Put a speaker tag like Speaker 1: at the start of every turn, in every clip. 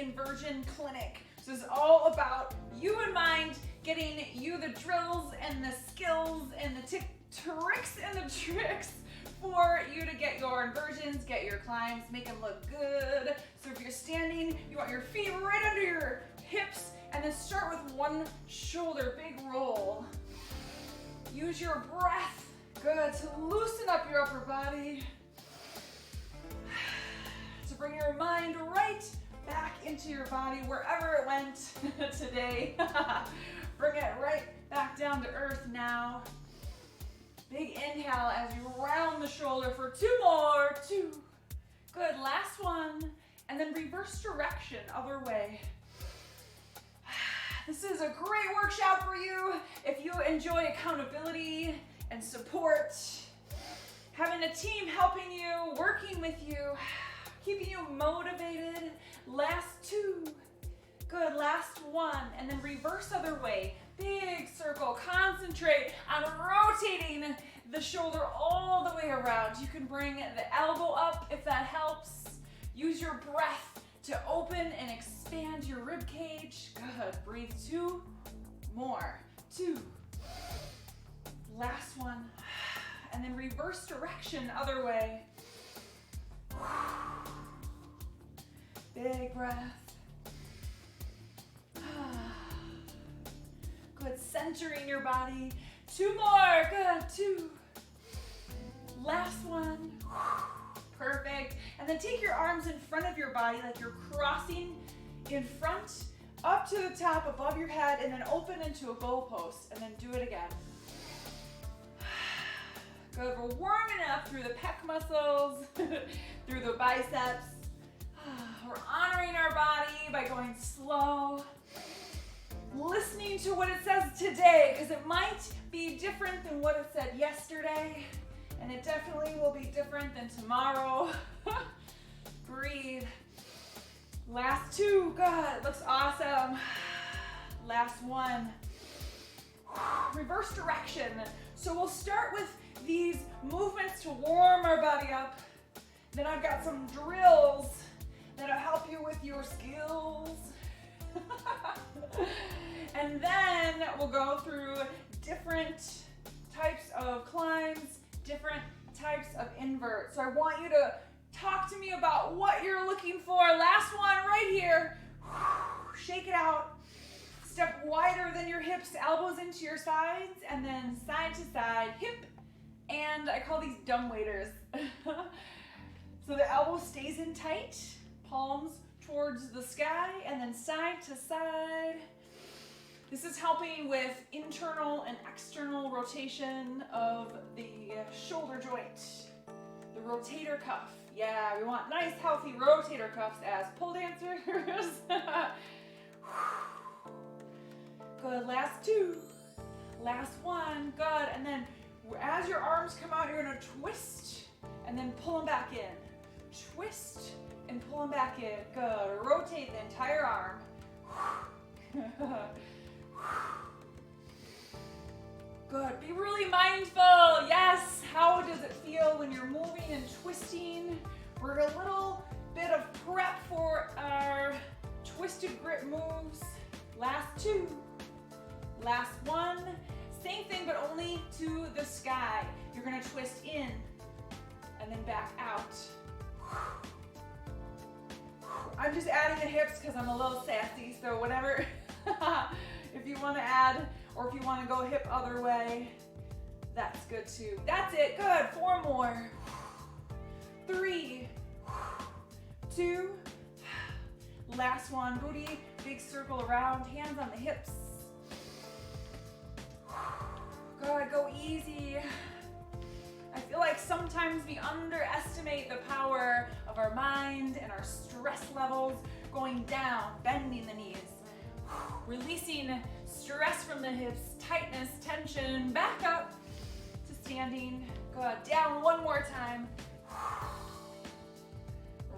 Speaker 1: inversion clinic. So this is all about you in mind, getting you the drills and the skills and the tricks and the tricks for you to get your inversions, get your climbs, make them look good. So if you're standing, you want your feet right under your hips, and then start with one shoulder, big roll. Use your breath, good, to loosen up your upper body. To bring your mind right back into your body, wherever it went today. Bring it right back down to earth now. Big inhale as you round the shoulder for 2 more, 2. Good, last one. And then reverse direction, other way. This is a great workout for you if you enjoy accountability and support. Having a team helping you, working with you, keeping you motivated. Last 2. Good, last 1. And then reverse other way. Big circle. Concentrate on rotating the shoulder all the way around. You can bring the elbow up if that helps. Use your breath to open and expand your rib cage. Good. Breathe 2 more. 2. Last one. And then reverse direction, other way. Big breath. Good. Centering your body. 2 more. Good. 2. Last one. Perfect. And then take your arms in front of your body like you're crossing in front, up to the top above your head, and then open into a goalpost, and then do it again. Good. We're warming up through the pec muscles, through the biceps. We're honoring our body by going slow, listening to what it says today, because it might be different than what it said yesterday, and it definitely will be different than tomorrow. Breathe. Last 2, good, looks awesome. Last 1. Reverse direction. So we'll start with these movements to warm our body up. Then I've got some drills that'll help you with your skills. And then we'll go through different types of climbs, different types of inverts. So I want you to talk to me about what you're looking for. Last one right here. Shake it out. Step wider than your hips, elbows into your sides, and then side to side, hip, and I call these dumb waiters. So the elbow stays in tight, palms towards the sky, and then side to side. This is helping with internal and external rotation of the shoulder joint, the rotator cuff. Yeah, we want nice, healthy rotator cuffs as pole dancers. Good, last 2. Last 1, good. And then as your arms come out, you're gonna twist and then pull them back in. Twist and pull them back in. Good, rotate the entire arm. Good, be really mindful. Yes, how does it feel when you're moving and twisting? We're a little bit of prep for our twisted grip moves. Last 2. Last 1. Same thing, but only to the sky. You're gonna twist in and then back out. I'm just adding the hips because I'm a little sassy, so whatever. If you want to add, or if you want to go hip other way, that's good too. That's it, good. 4 more. 3, 2, last one. Booty, big circle around, hands on the hips. Good, go easy. I feel like sometimes we underestimate the power of our mind and our stress levels going down, bending the knees, releasing stress from the hips, tightness, tension, back up to standing. Good, down 1 more time.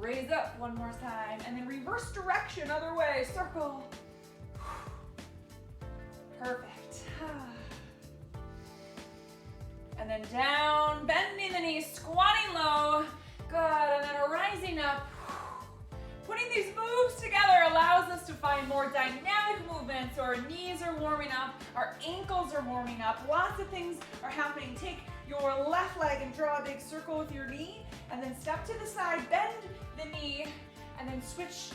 Speaker 1: Raise up 1 more time, and then reverse direction, other way, circle. Perfect. And then down, bending the knees, squatting low. Good, and then rising up. putting these moves together allows us to find more dynamic movements. So our knees are warming up, our ankles are warming up, lots of things are happening. Take your left leg and draw a big circle with your knee, and then step to the side, bend the knee, and then switch.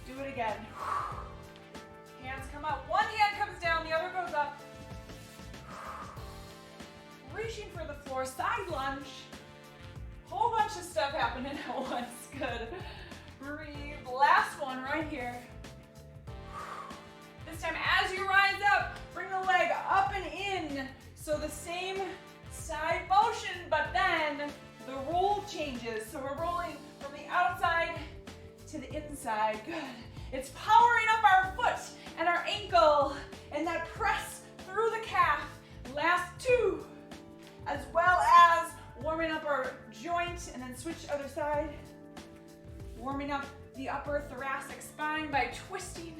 Speaker 1: Do it again. Hands come up. One hand comes down, the other goes up. Reaching for the floor, side lunge. Whole bunch of stuff happening at once. Good. Breathe. Last one right here. This time as you rise up, bring the leg up and in. So the same side motion, but then the roll changes. So we're rolling from the outside to the inside. Good. It's powering up our foot and our ankle and that press through the calf. Last two. As well as warming up our joint, and then switch other side. Warming up the upper thoracic spine by twisting.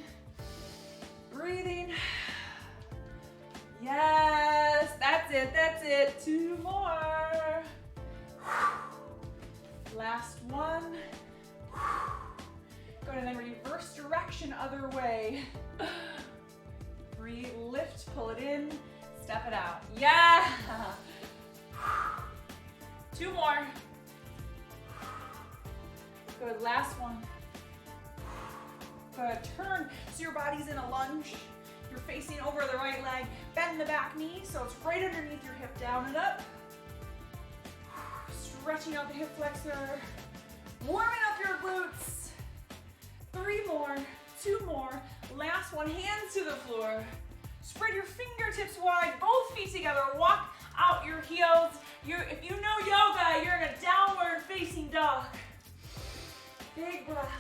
Speaker 1: Breathing. Yes, that's it, that's it. Two more. Last one. Good, and then reverse direction other way. Breathe, lift, pull it in, step it out. Yeah. Two more. Good, last one. Good, turn so your body's in a lunge. You're facing over the right leg. Bend the back knee so it's right underneath your hip, down and up. Stretching out the hip flexor. Warming up your glutes. Three more, two more. Last one, hands to the floor. Spread your fingertips wide, both feet together. Walk out your heels. If you know yoga, you're in a downward facing dog. Big breath.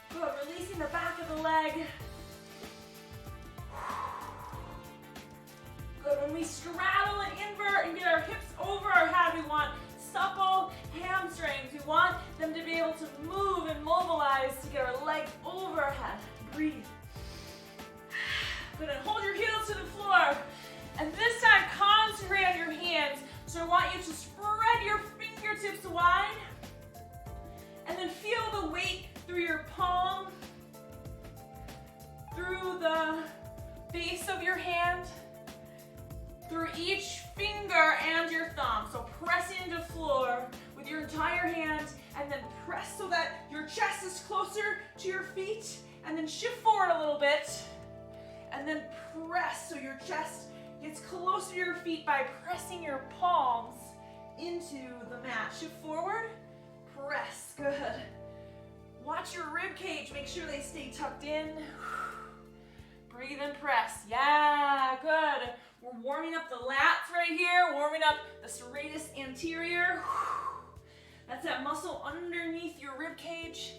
Speaker 1: Good, releasing the back of the leg. Good, when we straddle and invert and get our hips over our head, we want supple hamstrings. We want them to be able to move and mobilize to get our leg over our head. Breathe. Good, and hold your heels to the floor. And this time, concentrate on your hands. So I want you to spread your fingertips wide. And then feel the weight through your palm, through the base of your hand, through each finger and your thumb. So press into floor with your entire hand, and then press so that your chest is closer to your feet, and then shift forward a little bit, and then press so your chest gets closer to your feet by pressing your palms into the mat. Shift forward, press, good. Watch your rib cage, make sure they stay tucked in. Breathe and press, yeah, good. We're warming up the lats right here, warming up the serratus anterior. That's that muscle underneath your rib cage.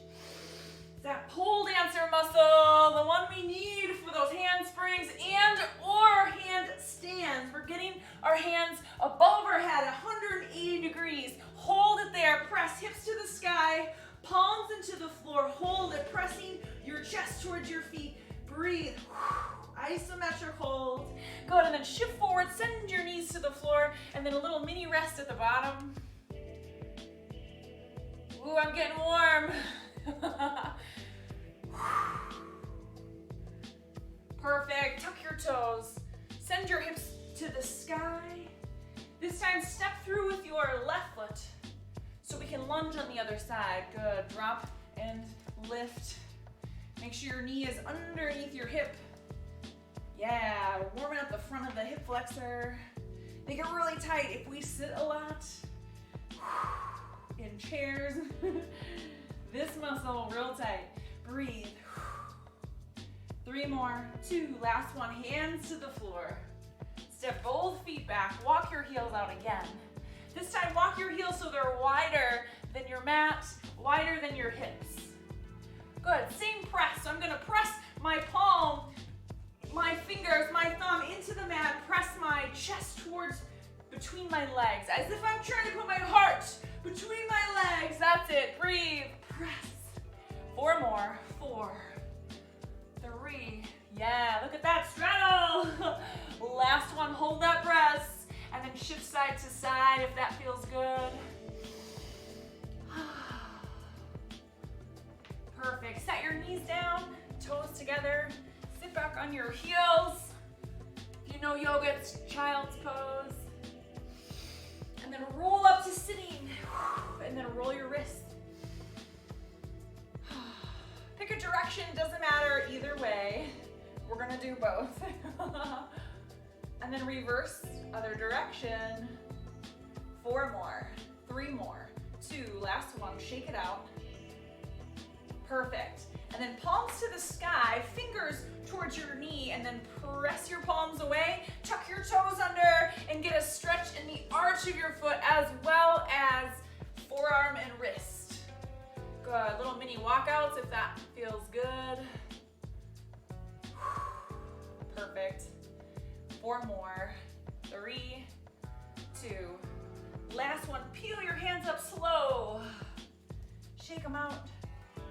Speaker 1: That pole dancer muscle, the one we need for those handsprings and or handstands. We're getting our hands above our head, 180 degrees. Hold it there, press hips to the sky, palms into the floor. Hold it, pressing your chest towards your feet. Breathe, isometric hold. Good, and then shift forward, send your knees to the floor, and then a little mini rest at the bottom. Ooh, I'm getting warm. Perfect, tuck your toes. Send your hips to the sky. This time, step through with your left foot so we can lunge on the other side. Good, drop and lift. Make sure your knee is underneath your hip. Yeah, we're warming up the front of the hip flexor. They get really tight if we sit a lot in chairs. This muscle real tight. Breathe. Three more, two, last one, hands to the floor. Step both feet back, walk your heels out again. This time, walk your heels so they're wider than your mat, wider than your hips. Good, same press. So I'm gonna press my palm, my fingers, my thumb into the mat, press my chest towards between my legs, as if I'm trying to put my heart between my legs. That's it, breathe, press. Four more, 4, 3, yeah, look at that straddle. Last one, hold that press, and then shift side to side if that feels good. on your heels. If you know yoga, it's child's pose. And then roll up to sitting. And then roll your wrists. Pick a direction, doesn't matter either way. We're gonna do both. And then reverse, other direction. 4 more, 3 more, 2, last one, shake it out. Perfect. And then palms to the sky, fingers towards your knee, and then press your palms away, tuck your toes under, and get a stretch in the arch of your foot as well as forearm and wrist. Good, little mini walkouts if that feels good. Perfect. 4 more, 3, 2. Last one, peel your hands up slow. Shake them out.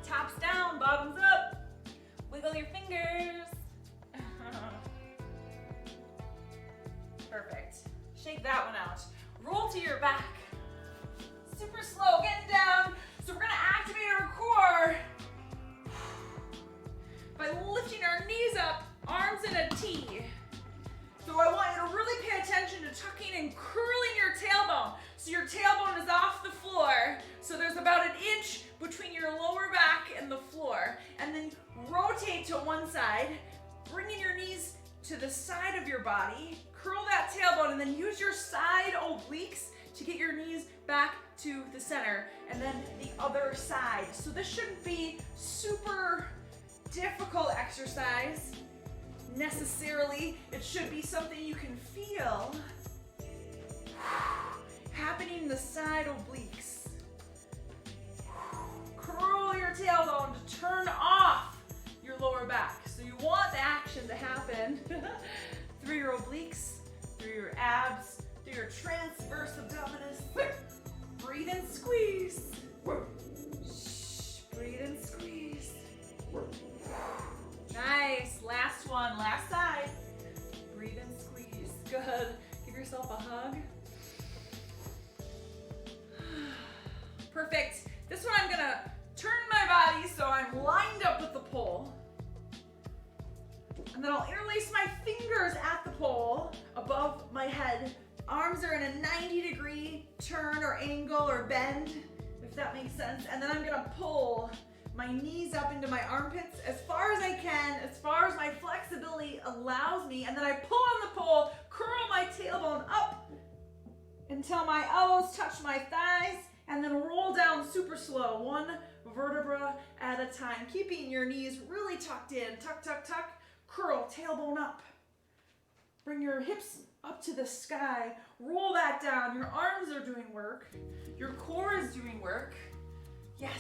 Speaker 1: Tops down, bottoms up. Wiggle your fingers. Perfect. Shake that one out. Roll to your back. Super slow, getting down. So we're gonna activate our core by lifting our knees up, arms in a T. So I want you to really pay attention to tucking and curling your tailbone. So your tailbone is off the floor. So there's about 1 inch between your lower back and the floor. And then rotate to one side, bringing your knees to the side of your body. Curl that tailbone and then use your side obliques to get your knees back to the center. And then the other side. So this shouldn't be super difficult exercise necessarily. It should be something you can feel happening in the side obliques. Curl your tailbone to turn off your lower back. So you want the action to happen through your obliques, through your abs, through your transverse abdominis. Breathe and squeeze. Breathe and squeeze. Nice. Last one, last side. Breathe and squeeze. Good. Give yourself a hug. Perfect. This one I'm gonna turn my body so I'm lined up with the pole. And then I'll interlace my fingers at the pole above my head. Arms are in a 90-degree turn or angle or bend, if that makes sense. And then I'm gonna pull my knees up into my armpits as far as I can, as far as my flexibility allows me. And then I pull on the pole, curl my tailbone up until my elbows touch my thighs, and then roll down super slow, 1 vertebra at a time, keeping your knees really tucked in. Tuck, tuck, tuck, curl, tailbone up. Bring your hips up to the sky, roll back down. Your arms are doing work. Your core is doing work. Yes.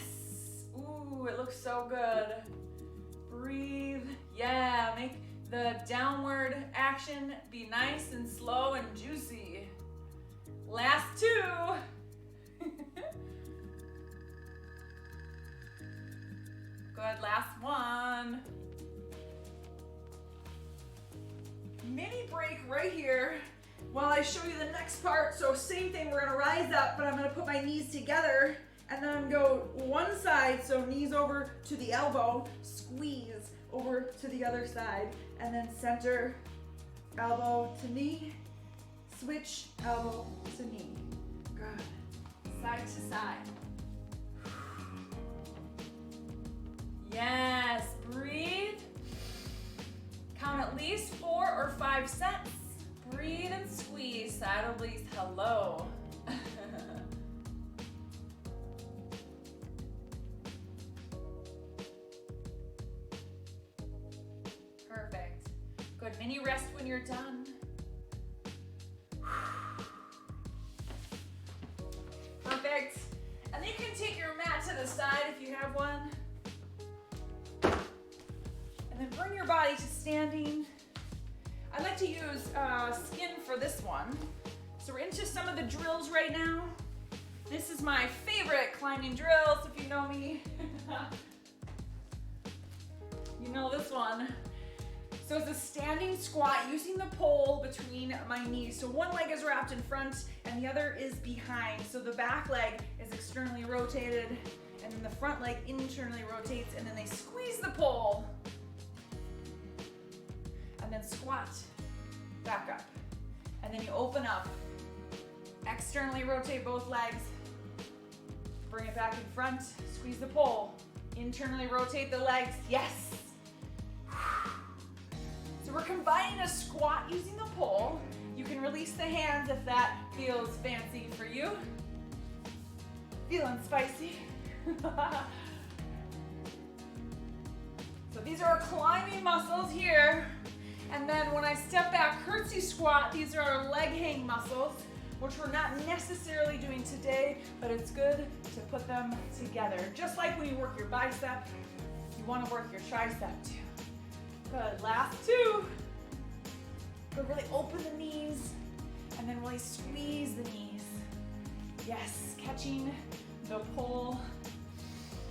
Speaker 1: Ooh, it looks so good. Breathe. Yeah, make the downward action be nice and slow and juicy. Last 2. Good, last 1. Mini break right here while I show you the next part. So same thing, we're gonna rise up, but I'm gonna put my knees together and then go one side, so knees over to the elbow, squeeze over to the other side, and then center, elbow to knee, switch, elbow to knee. Good. Side to side. Yes, breathe. Count at least 4 or 5 sets. Breathe and squeeze, side obliques, hello. Perfect. Good, mini rest when you're done. Perfect. And then you can take your mat to the side if you have one. And then bring your body to standing. I like to use skin for this one. So we're into some of the drills right now. This is my favorite climbing drills, if you know me. You know this one. So it's a standing squat using the pole between my knees. So one leg is wrapped in front and the other is behind. So the back leg is externally rotated and then the front leg internally rotates, and then they squeeze the pole. Externally rotate both legs. Bring it back in front. Squeeze the pole. Internally rotate the legs. Yes. So we're combining a squat using the pole. You can release the hands if that feels fancy for you. Feeling spicy. So these are our climbing muscles here. And then when I step back, curtsy squat, these are our leg hang muscles, which we're not necessarily doing today, but it's good to put them together. Just like when you work your bicep, you want to work your tricep too. Good, last two. But really open the knees and then really squeeze the knees. Yes, catching the pole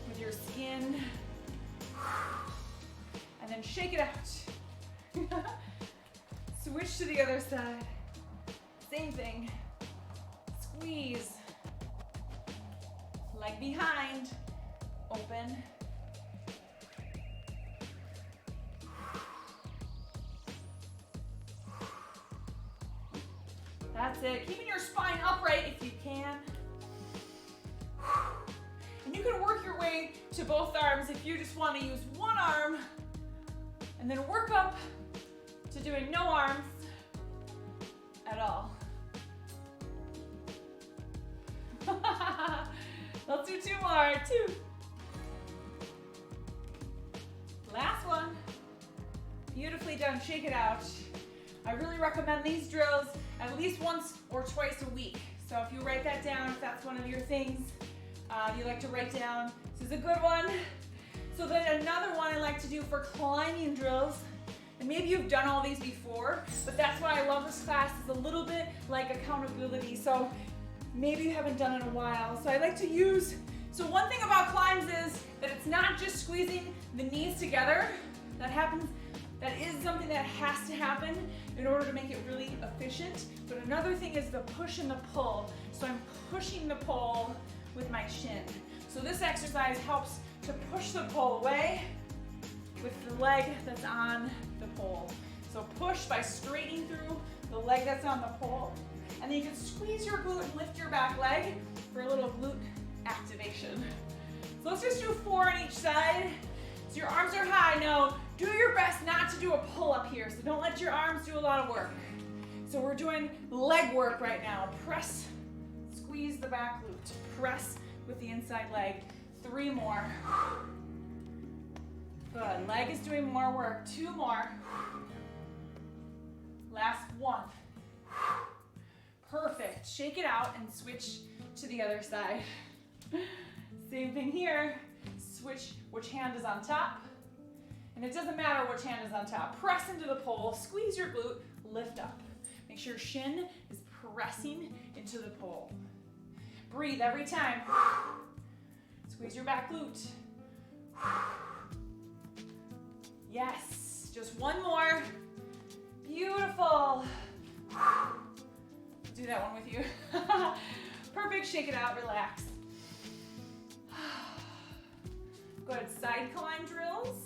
Speaker 1: with your skin. And then shake it out. Switch to the other side. Same thing. Squeeze. Leg behind. Open. That's it. Keeping your spine upright if you can. And you can work your way to both arms if you just want to use one arm and then work up to doing no arms at all. Let's do two more. Two. Last one. Beautifully done. Shake it out. I really recommend these drills at least once or twice a week. So if you write that down, if that's one of your things you like to write down, this is a good one. So then another one I like to do for climbing drills, and maybe you've done all these before, but that's why I love this class. It's a little bit like accountability. So maybe you haven't done it in a while. So I like to use, so one thing about climbs is that it's not just squeezing the knees together. That is something that has to happen in order to make it really efficient. But another thing is the push and the pull. So I'm pushing the pole with my shin. So this exercise helps to push the pole away with the leg that's on the pole. So push by straightening through the leg that's on the pole. And then you can squeeze your glute and lift your back leg for a little glute activation. So let's just do 4 on each side. So your arms are high. Now, do your best not to do a pull-up here. So don't let your arms do a lot of work. So we're doing leg work right now. Press, squeeze the back glute. Press with the inside leg. 3 more. Good. Leg is doing more work. 2 more. Last 1. Perfect. Shake it out and switch to the other side. Same thing here. Switch which hand is on top. And it doesn't matter which hand is on top. Press into the pole, squeeze your glute, lift up. Make sure your shin is pressing into the pole. Breathe every time. Squeeze your back glute. Yes, just 1 more. Beautiful. Do that one with you. Perfect, shake it out, relax. Good, side climb drills.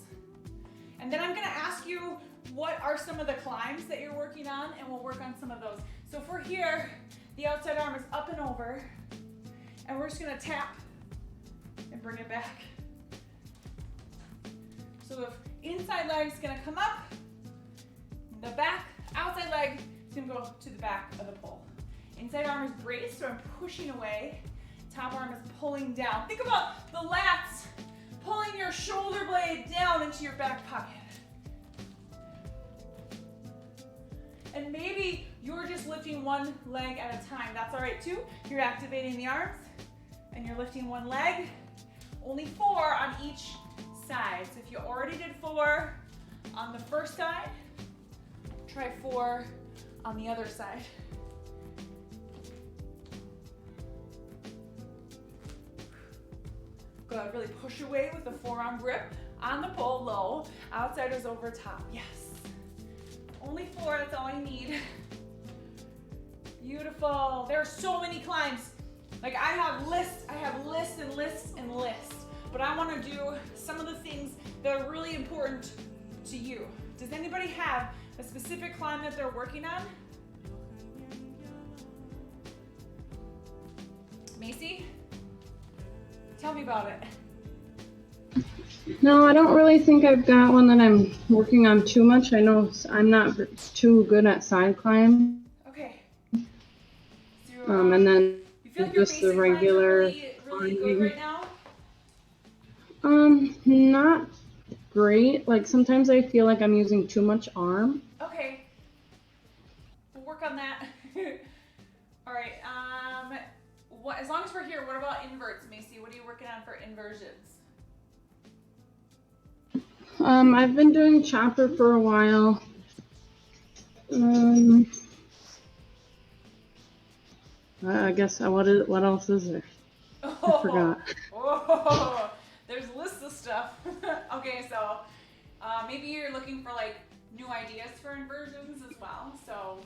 Speaker 1: And then I'm gonna ask you what are some of the climbs that you're working on, and we'll work on some of those. So for here, the outside arm is up and over, and we're just gonna tap and bring it back. So the inside leg is gonna come up, the back, outside leg is gonna go to the back of the pole. Inside arm is braced, so I'm pushing away. Top arm is pulling down. Think about the lats pulling your shoulder blade down into your back pocket. And maybe you're just lifting 1 leg at a time. That's all right too. You're activating the arms and you're lifting 1 leg. Only 4 on each side. So if you already did 4 on the first side, try 4 on the other side. Good, really push away with the forearm grip on the pole, low. Outside is over top, yes. Only 4, that's all I need. Beautiful. There are so many climbs. Like I have lists and lists and lists. But I want to do some of the things that are really important to you. Does anybody have a specific climb that they're working on? Macy? Tell me about it.
Speaker 2: No, I don't really think I've got one that I'm working on too much. I know I'm not too good at side climb.
Speaker 1: Okay. So,
Speaker 2: And then
Speaker 1: you feel like your
Speaker 2: just the
Speaker 1: basic climbs are
Speaker 2: regular
Speaker 1: really good right now?
Speaker 2: Not great. Like sometimes I feel like I'm using too much arm.
Speaker 1: Okay. We'll work on that. All right. As long as we're here, what about inverts, Macy? What are you working on for inversions?
Speaker 2: I've been doing chopper for a while. I guess what else is there? I forgot.
Speaker 1: Oh, there's lists of stuff. Okay, so maybe you're looking for like new ideas for inversions as well. So,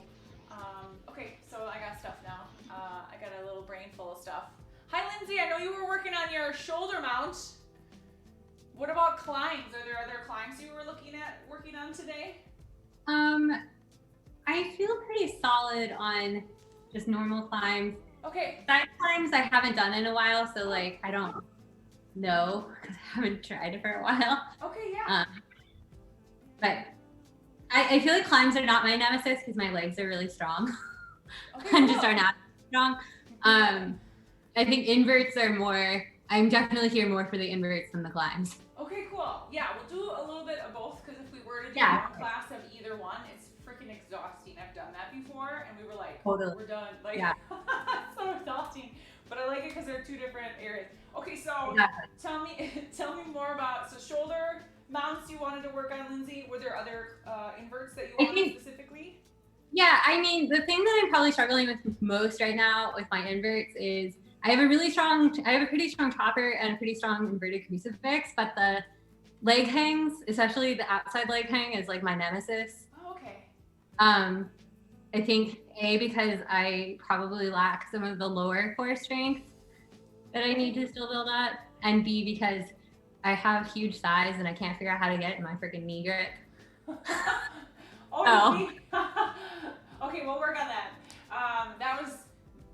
Speaker 1: okay, so I got stuff now. I got a little brain full of stuff. Hi, Lindsay. I know you were working on your shoulder mount. What about climbs? Are there other climbs you were working on today?
Speaker 3: I feel pretty solid on just normal climbs.
Speaker 1: Okay.
Speaker 3: Side climbs I haven't done in a while, so like I don't know because I haven't tried it for a while.
Speaker 1: Okay, yeah.
Speaker 3: But I feel like climbs are not my nemesis because my legs are really strong.
Speaker 1: Okay,
Speaker 3: and
Speaker 1: cool.
Speaker 3: just are not strong. I think inverts are more. I'm definitely here more for the inverts than the climbs.
Speaker 1: Okay, cool. Yeah, we'll do a little bit of both because if we were to do one class of either one, it's freaking exhausting. I've done that before, and we were like,
Speaker 3: totally.
Speaker 1: We're done. Like, it's so exhausting. But I like it because they're two different areas. Okay, so tell me more about shoulder mounts you wanted to work on, Lindsay. Were there other inverts that you wanted specifically?
Speaker 3: Yeah, I mean, the thing that I'm probably struggling with most right now with my inverts is I have a pretty strong chopper and a pretty strong inverted crucifix, but the leg hangs, especially the outside leg hang, is like my nemesis.
Speaker 1: Oh, okay.
Speaker 3: I think because I probably lack some of the lower core strength that I need to still build up, and B because I have huge thighs and I can't figure out how to get it in my freaking knee grip.
Speaker 1: Okay, we'll work on that. That was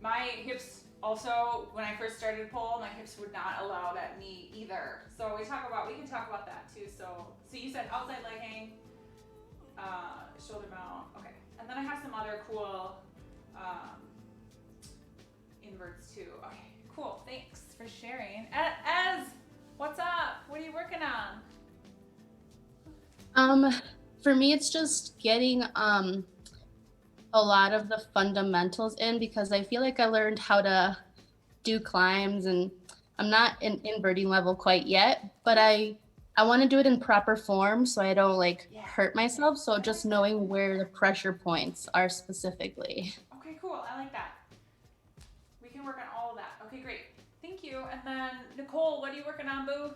Speaker 1: my hips. Also, when I first started pole, my hips would not allow that knee either. So we can talk about that too. So you said outside leg hang, shoulder mount. Okay, and then I have some other cool inverts too. Okay, cool. Thanks for sharing. Ez, what's up? What are you working on?
Speaker 4: For me, it's just getting a lot of the fundamentals in because I feel like I learned how to do climbs and I'm not in inverting level quite yet, but I want to do it in proper form so I don't hurt myself. So just knowing where the pressure points are specifically.
Speaker 1: Okay, cool. I like that. We can work on all of that. Okay, great. Thank you. And then Nicole, what are you working on, boo?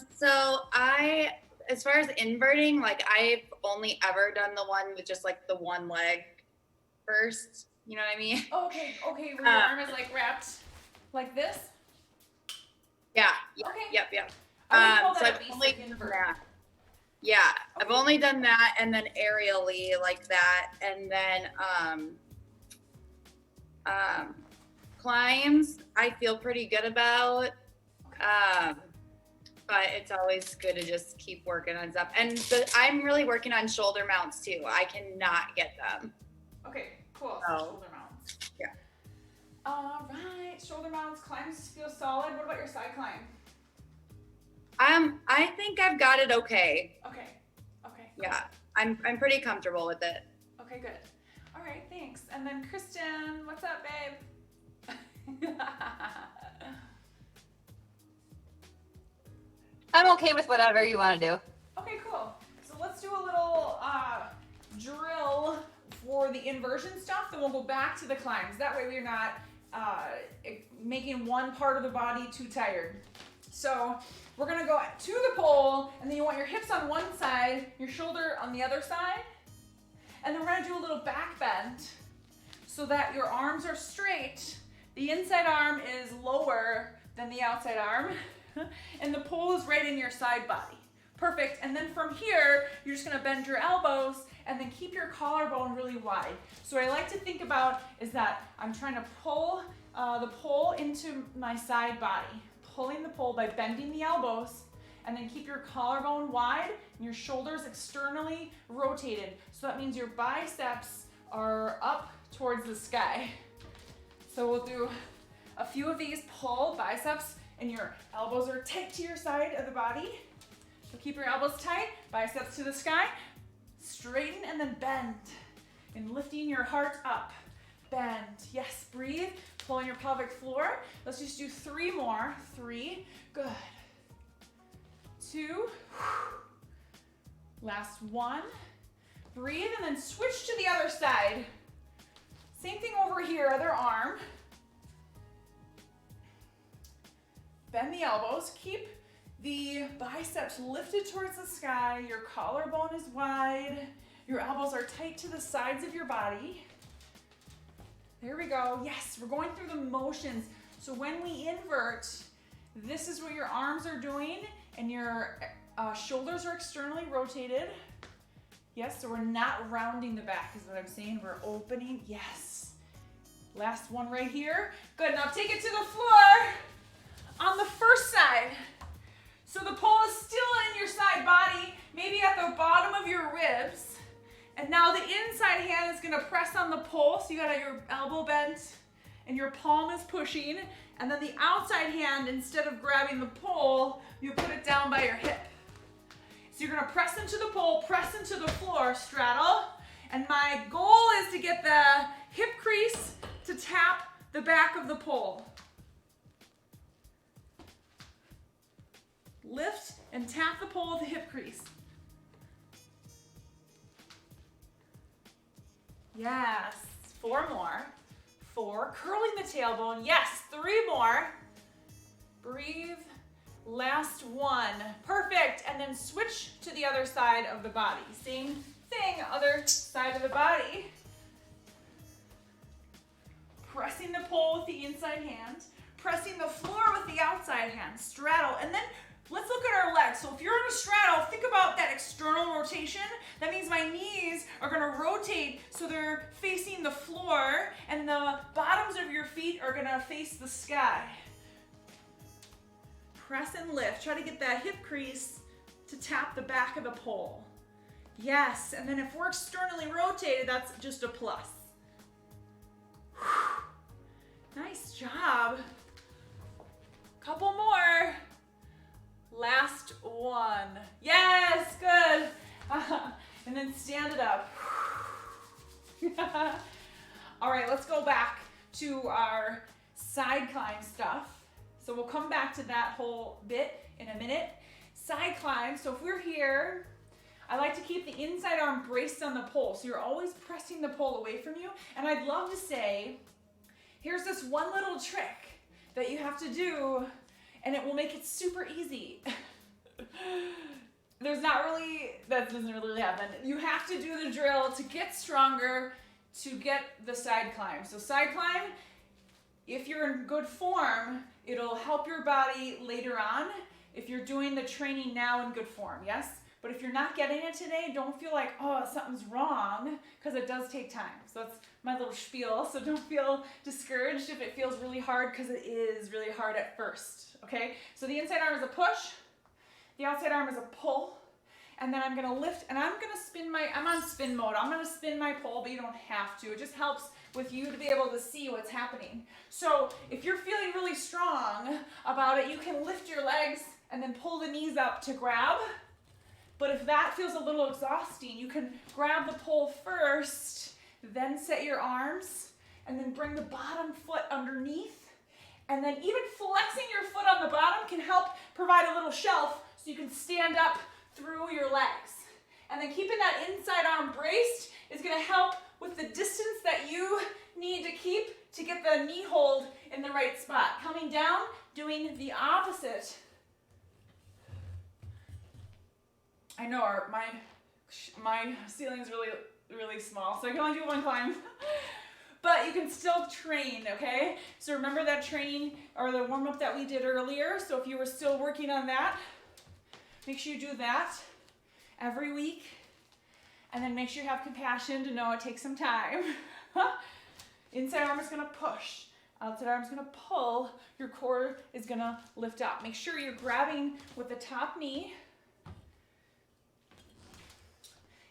Speaker 5: So as far as inverting, I've only ever done the one with just the one leg first. You know what I mean?
Speaker 1: Okay. Where your arm is wrapped like this?
Speaker 5: Yeah.
Speaker 1: Okay.
Speaker 5: Yep.
Speaker 1: So
Speaker 5: I've only done that. Yeah, okay. I've only done that and then aerially like that, and then climbs I feel pretty good about. But it's always good to just keep working on stuff. And I'm really working on shoulder mounts too. I cannot get them.
Speaker 1: Okay, cool. So shoulder mounts.
Speaker 5: Yeah.
Speaker 1: All right, shoulder mounts, climbs feel solid. What about your side climb?
Speaker 5: I think I've got it okay.
Speaker 1: Okay. Cool.
Speaker 5: Yeah, I'm pretty comfortable with it.
Speaker 1: Okay, good. All right, thanks. And then Kristen, what's up, babe?
Speaker 6: I'm okay with whatever you want to do.
Speaker 1: Okay, cool. So let's do a little drill for the inversion stuff, then we'll go back to the climbs. That way we're not making one part of the body too tired. So we're gonna go to the pole, and then you want your hips on one side, your shoulder on the other side. And then we're gonna do a little back bend so that your arms are straight. The inside arm is lower than the outside arm. And the pole is right in your side body. Perfect. And then from here, you're just gonna bend your elbows and then keep your collarbone really wide. So what I like to think about is that I'm trying to pull the pole into my side body, pulling the pole by bending the elbows, and then keep your collarbone wide and your shoulders externally rotated. So that means your biceps are up towards the sky. So we'll do a few of these. Pull biceps, and your elbows are tight to your side of the body. So keep your elbows tight, biceps to the sky, straighten and then bend. And lifting your heart up, bend. Yes, breathe, pulling your pelvic floor. Let's just do 3 more. 3, good. 2, last 1. Breathe and then switch to the other side. Same thing over here, other arm. Bend the elbows, keep the biceps lifted towards the sky, your collarbone is wide, your elbows are tight to the sides of your body. There we go. Yes, we're going through the motions. So when we invert, this is what your arms are doing, and your shoulders are externally rotated. Yes, so we're not rounding the back is what I'm saying. We're opening. Yes. Last one right here. Good. Now take it to the floor on the first side. So the pole is still in your side body, maybe at the bottom of your ribs. And now the inside hand is going to press on the pole. So you got your elbow bent and your palm is pushing. And then the outside hand, instead of grabbing the pole, you put it down by your hip. So you're gonna press into the pole, press into the floor, straddle. And my goal is to get the hip crease to tap the back of the pole. Lift and tap the pole with the hip crease. Yes, 4 more. 4, curling the tailbone. Yes, 3 more. Breathe. Last 1. Perfect. And then switch to the other side of the body. Same thing, other side of the body. Pressing the pole with the inside hand. Pressing the floor with the outside hand. Straddle. And then let's look at our legs. So if you're in a straddle, think about that external rotation. That means my knees are going to rotate so they're facing the floor, and the bottoms of your feet are going to face the sky. Press and lift. Try to get that hip crease to tap the back of the pole. Yes, and then if we're externally rotated, that's just a plus. Whew. Nice job. Couple more. Last 1. Yes, good. And then stand it up. All right, let's go back to our side climb stuff. So we'll come back to that whole bit in a minute. Side climb, so if we're here, I like to keep the inside arm braced on the pole. So you're always pressing the pole away from you. And I'd love to say, here's this one little trick that you have to do, and it will make it super easy. That doesn't really happen. You have to do the drill to get stronger, to get the side climb. So side climb, if you're in good form, it'll help your body later on if you're doing the training now in good form, yes? But if you're not getting it today, don't feel like, oh, something's wrong, because it does take time. So that's my little spiel. So don't feel discouraged if it feels really hard, because it is really hard at first, okay? So the inside arm is a push, the outside arm is a pull, and then I'm gonna lift, and I'm on spin mode. I'm gonna spin my pole, but you don't have to. It just helps with you to be able to see what's happening. So if you're feeling really strong about it, you can lift your legs and then pull the knees up to grab. But if that feels a little exhausting, you can grab the pole first, then set your arms, and then bring the bottom foot underneath. And then even flexing your foot on the bottom can help provide a little shelf so you can stand up through your legs. And then keeping that inside arm braced is going to help with the distance that you need to keep to get the knee hold in the right spot. Coming down, doing the opposite. I know my ceiling is really, really small, so I can only do 1 climb. But you can still train, okay? So remember that training or the warm-up that we did earlier. So if you were still working on that, make sure you do that every week. And then make sure you have compassion to know it takes some time. Inside arm is gonna push. Outside arm is gonna pull. Your core is gonna lift up. Make sure you're grabbing with the top knee.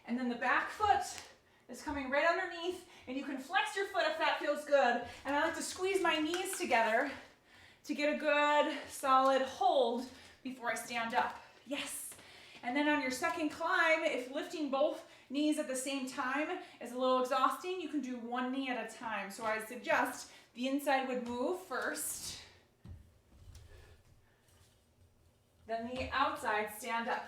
Speaker 1: And then the back foot is coming right underneath, and you can flex your foot if that feels good. And I like to squeeze my knees together to get a good solid hold before I stand up. Yes. And then on your second climb, if lifting both knees at the same time is a little exhausting, you can do one knee at a time. So I suggest the inside would move first, then the outside stand up.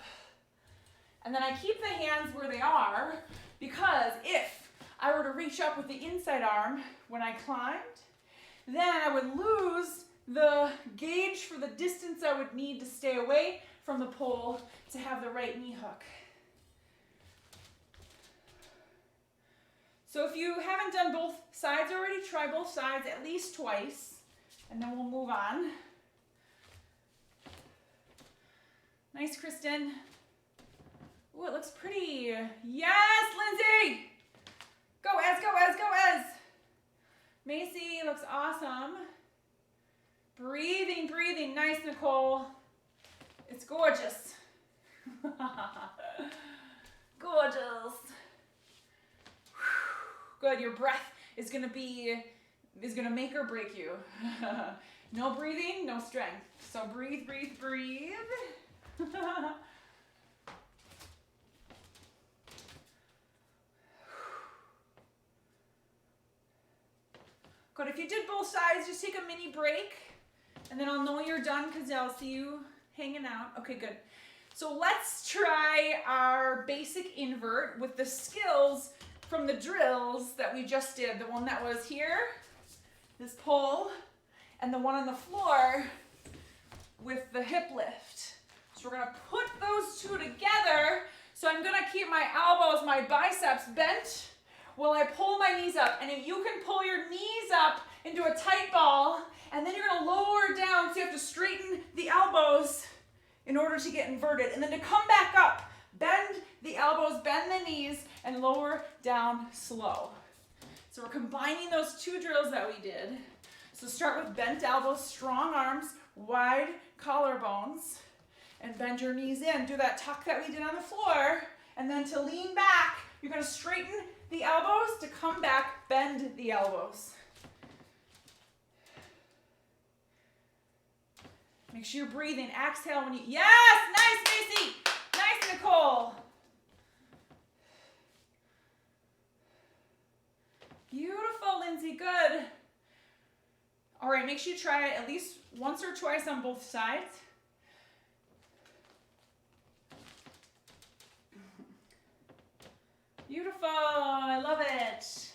Speaker 1: And then I keep the hands where they are, because if I were to reach up with the inside arm when I climbed, then I would lose the gauge for the distance I would need to stay away from the pole to have the right knee hook. So if you haven't done both sides already, try both sides at least twice, and then we'll move on. Nice, Kristen. Ooh, it looks pretty. Yes, Lindsay! Go, Ez, go, Ez, go, Ez! Macy looks awesome. Breathing, breathing. Nice, Nicole. It's gorgeous. Gorgeous. Good, your breath is gonna make or break you. No breathing, no strength. So breathe, breathe, breathe. Good, if you did both sides, just take a mini break, and then I'll know you're done because I'll see you hanging out. Okay, good. So let's try our basic invert with the skills from the drills that we just did. The one that was here, this pole, and the one on the floor with the hip lift. So we're gonna put those two together. So I'm gonna keep my elbows, my biceps bent while I pull my knees up. And if you can pull your knees up into a tight ball, and then you're gonna lower down, so you have to straighten the elbows in order to get inverted. And then to come back up, bend the elbows, bend the knees, and lower down slow. So we're combining those two drills that we did. So start with bent elbows, strong arms, wide collarbones, and bend your knees in. Do that tuck that we did on the floor. And then to lean back, you're gonna straighten the elbows. To come back, bend the elbows. Make sure you're breathing. Exhale when you, yes, nice, Macy. Nice, Nicole. Beautiful, Lindsay, good. All right, make sure you try it at least once or twice on both sides. Beautiful, I love it.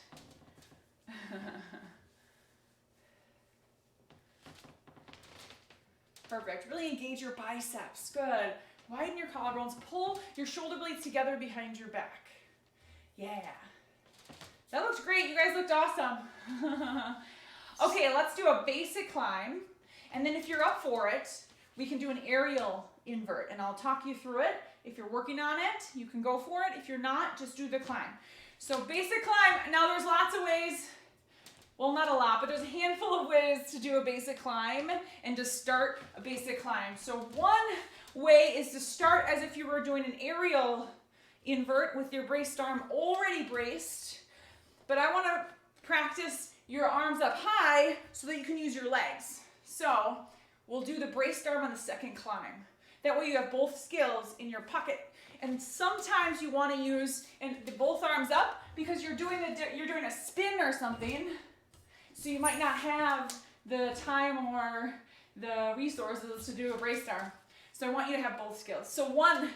Speaker 1: Perfect, really engage your biceps, good. Widen your collarbones, pull your shoulder blades together behind your back. Yeah. That looks great, you guys looked awesome. Okay, let's do a basic climb. And then if you're up for it, we can do an aerial invert, and I'll talk you through it. If you're working on it, you can go for it. If you're not, just do the climb. So basic climb, now there's lots of ways, well, not a lot, but there's a handful of ways to do a basic climb and to start a basic climb. So one way is to start as if you were doing an aerial invert with your braced arm already braced, but I want to practice your arms up high so that you can use your legs. So we'll do the braced arm on the second climb. That way you have both skills in your pocket. And sometimes you want to use both arms up because you're doing a spin or something. So you might not have the time or the resources to do a braced arm. So I want you to have both skills. So one,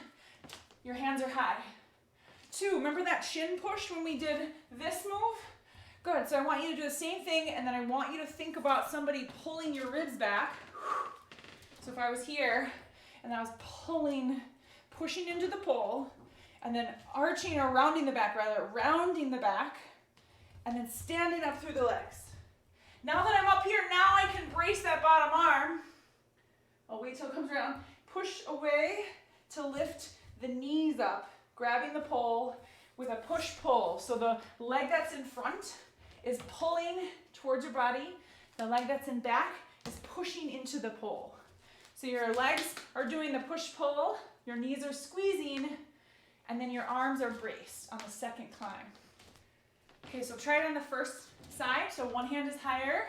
Speaker 1: your hands are high. Two, remember that shin push when we did this move? Good, so I want you to do the same thing, and then I want you to think about somebody pulling your ribs back. So if I was here, and I was pushing into the pole, and then arching or rounding the back, and then standing up through the legs. Now that I'm up here, now I can brace that bottom arm. I'll wait till it comes around. Push away to lift the knees up, grabbing the pole with a push-pull. So the leg that's in front is pulling towards your body. The leg that's in back is pushing into the pull. So your legs are doing the push-pull, your knees are squeezing, and then your arms are braced on the second climb. Okay, so try it on the first side. So one hand is higher,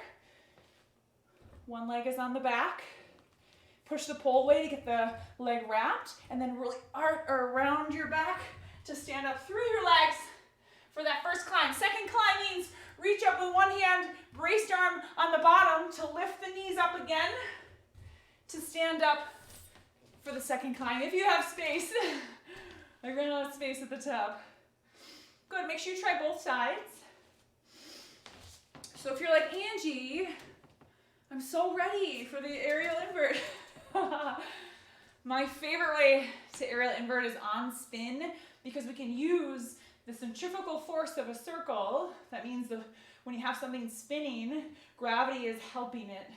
Speaker 1: one leg is on the back. Push the pole away to get the leg wrapped, and then really arc around your back to stand up through your legs for that first climb. Second climb means reach up with one hand, braced arm on the bottom to lift the knees up again to stand up for the second climb. If you have space. I ran out of space at the top. Good, make sure you try both sides. So if you're like, Angie, I'm so ready for the aerial invert. My favorite way to aerial invert is on spin, because we can use the centrifugal force of a circle. That means when you have something spinning, gravity is helping it.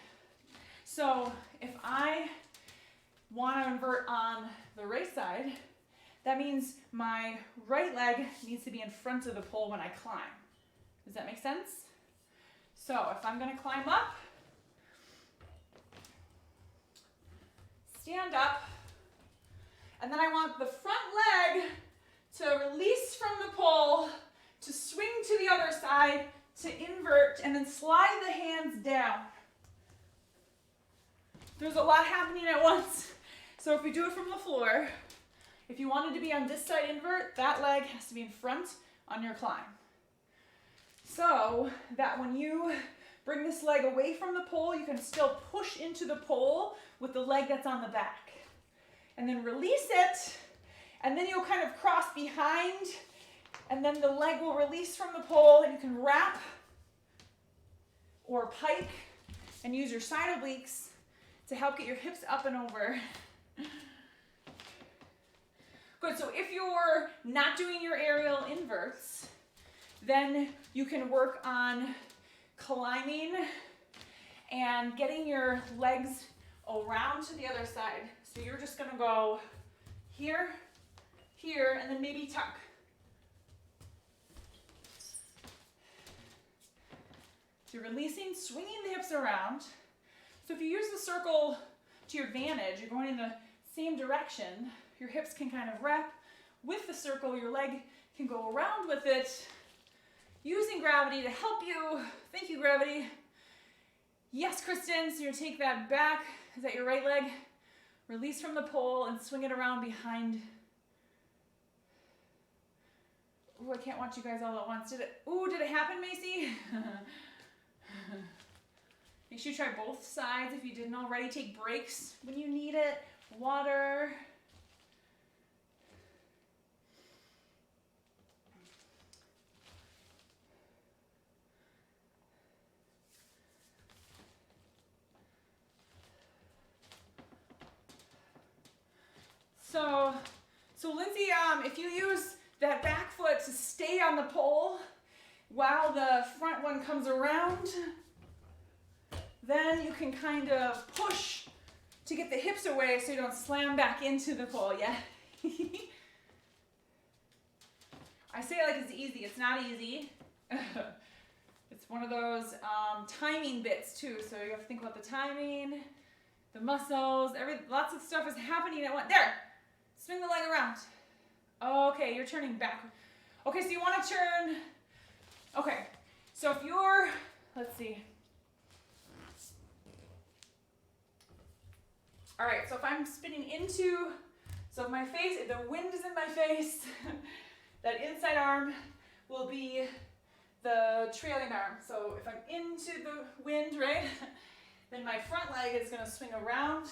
Speaker 1: So if I want to invert on the right side, that means my right leg needs to be in front of the pole when I climb. Does that make sense? So if I'm going to climb up, stand up, and then I want the front leg to release from the pole, to swing to the other side, to invert, and then slide the hands down. There's a lot happening at once. So if we do it from the floor, if you wanted to be on this side invert, that leg has to be in front on your climb. So that when you bring this leg away from the pole, you can still push into the pole with the leg that's on the back. And then release it, and then you'll kind of cross behind, and then the leg will release from the pole, and you can wrap or pike and use your side obliques to help get your hips up and over. Good, so if you're not doing your aerial inverts, then you can work on climbing and getting your legs around to the other side. So you're just gonna go here, here, and then maybe tuck. So you're releasing, swinging the hips around. So if you use the circle to your advantage, you're going in the same direction, your hips can kind of wrap with the circle, your leg can go around with it, using gravity to help you. Thank you, gravity. Yes, Kristen, so you're gonna take that back. Is that your right leg? Release from the pole and swing it around behind. Ooh, I can't watch you guys all at once. Did it happen, Macy? Make sure you try both sides if you didn't already. Take breaks when you need it. Water. So Lindsay, if you use that back foot to stay on the pole while the front one comes around, then you can kind of push to get the hips away so you don't slam back into the pole, yeah? I say it like it's easy. It's not easy. It's one of those timing bits too, so you have to think about the timing, the muscles, lots of stuff is happening at once. There! Swing the leg around. Okay, you're turning back. Okay, so you want to turn. Okay, so if you're, let's see. All right, so if I'm spinning into, so if my face, if the wind is in my face, that inside arm will be the trailing arm. So if I'm into the wind, right, then my front leg is going to swing around.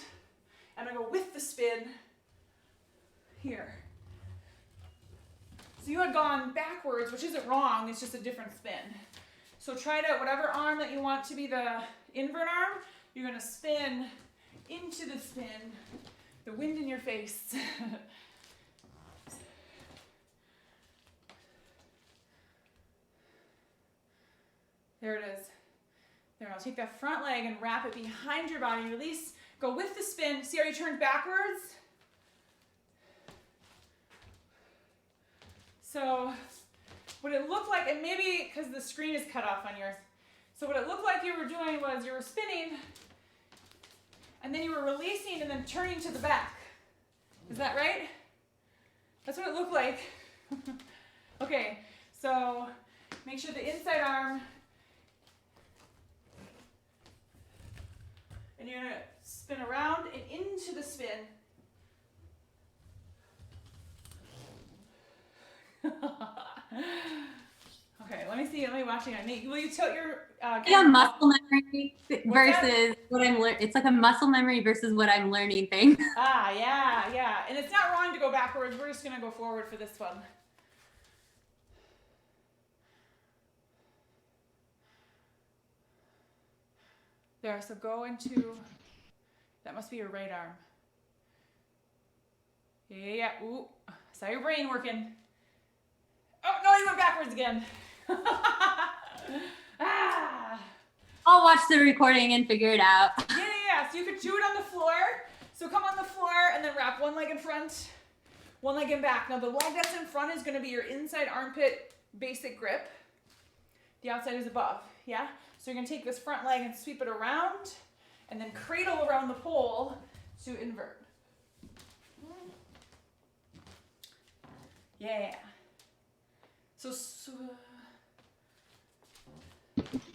Speaker 1: I'm going to go with the spin here. So you had gone backwards, which isn't wrong, it's just a different spin. So try to, whatever arm that you want to be the invert arm, you're going to spin into the spin, the wind in your face. There it is. There, I'll take that front leg and wrap it behind your body. Release, go with the spin. See how you turned backwards? So what it looked like, and maybe because the screen is cut off on yours, so what it looked like you were doing was you were spinning, and then you were releasing and then turning to the back. Is that right? That's what it looked like. Okay, so make sure the inside arm, and you're gonna spin around and into the spin. Okay, let me see. Let me watch it. Will you tilt your
Speaker 3: Yeah, muscle memory
Speaker 1: What's
Speaker 3: versus what I'm learning. It's like a muscle memory versus what I'm learning thing.
Speaker 1: Ah, yeah, yeah. And it's not wrong to go backwards. We're just gonna go forward for this one. There, so go into, that must be your right arm. Yeah. Ooh, saw your brain working. Oh, no, you went backwards again. Ah.
Speaker 3: I'll watch the recording and figure it out.
Speaker 1: Yeah. So you could do it on the floor. So come on the floor and then wrap one leg in front, one leg in back. Now the leg that's in front is gonna be your inside armpit basic grip. The outside is above, yeah? So you're gonna take this front leg and sweep it around and then cradle around the pole to invert. Yeah. So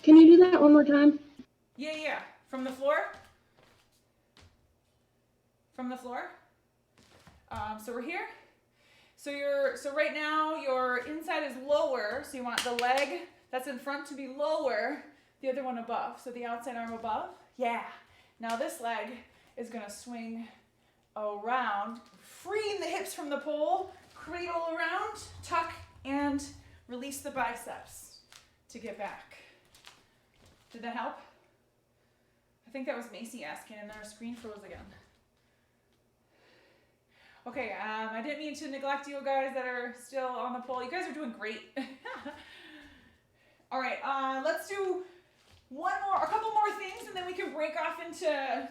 Speaker 2: Can you do that one more time?
Speaker 1: yeah. From the floor? From the floor? So we're here. So right now your inside is lower, so you want the leg that's in front to be lower, the other one above. So the outside arm above. Yeah. Now this leg is gonna swing around, freeing the hips from the pole, cradle around, tuck, and release the biceps to get back. Did that help? I think that was Macy asking, and then our screen froze again. Okay, I didn't mean to neglect you guys that are still on the pole. You guys are doing great. All right, let's do a couple more things, and then we can break off into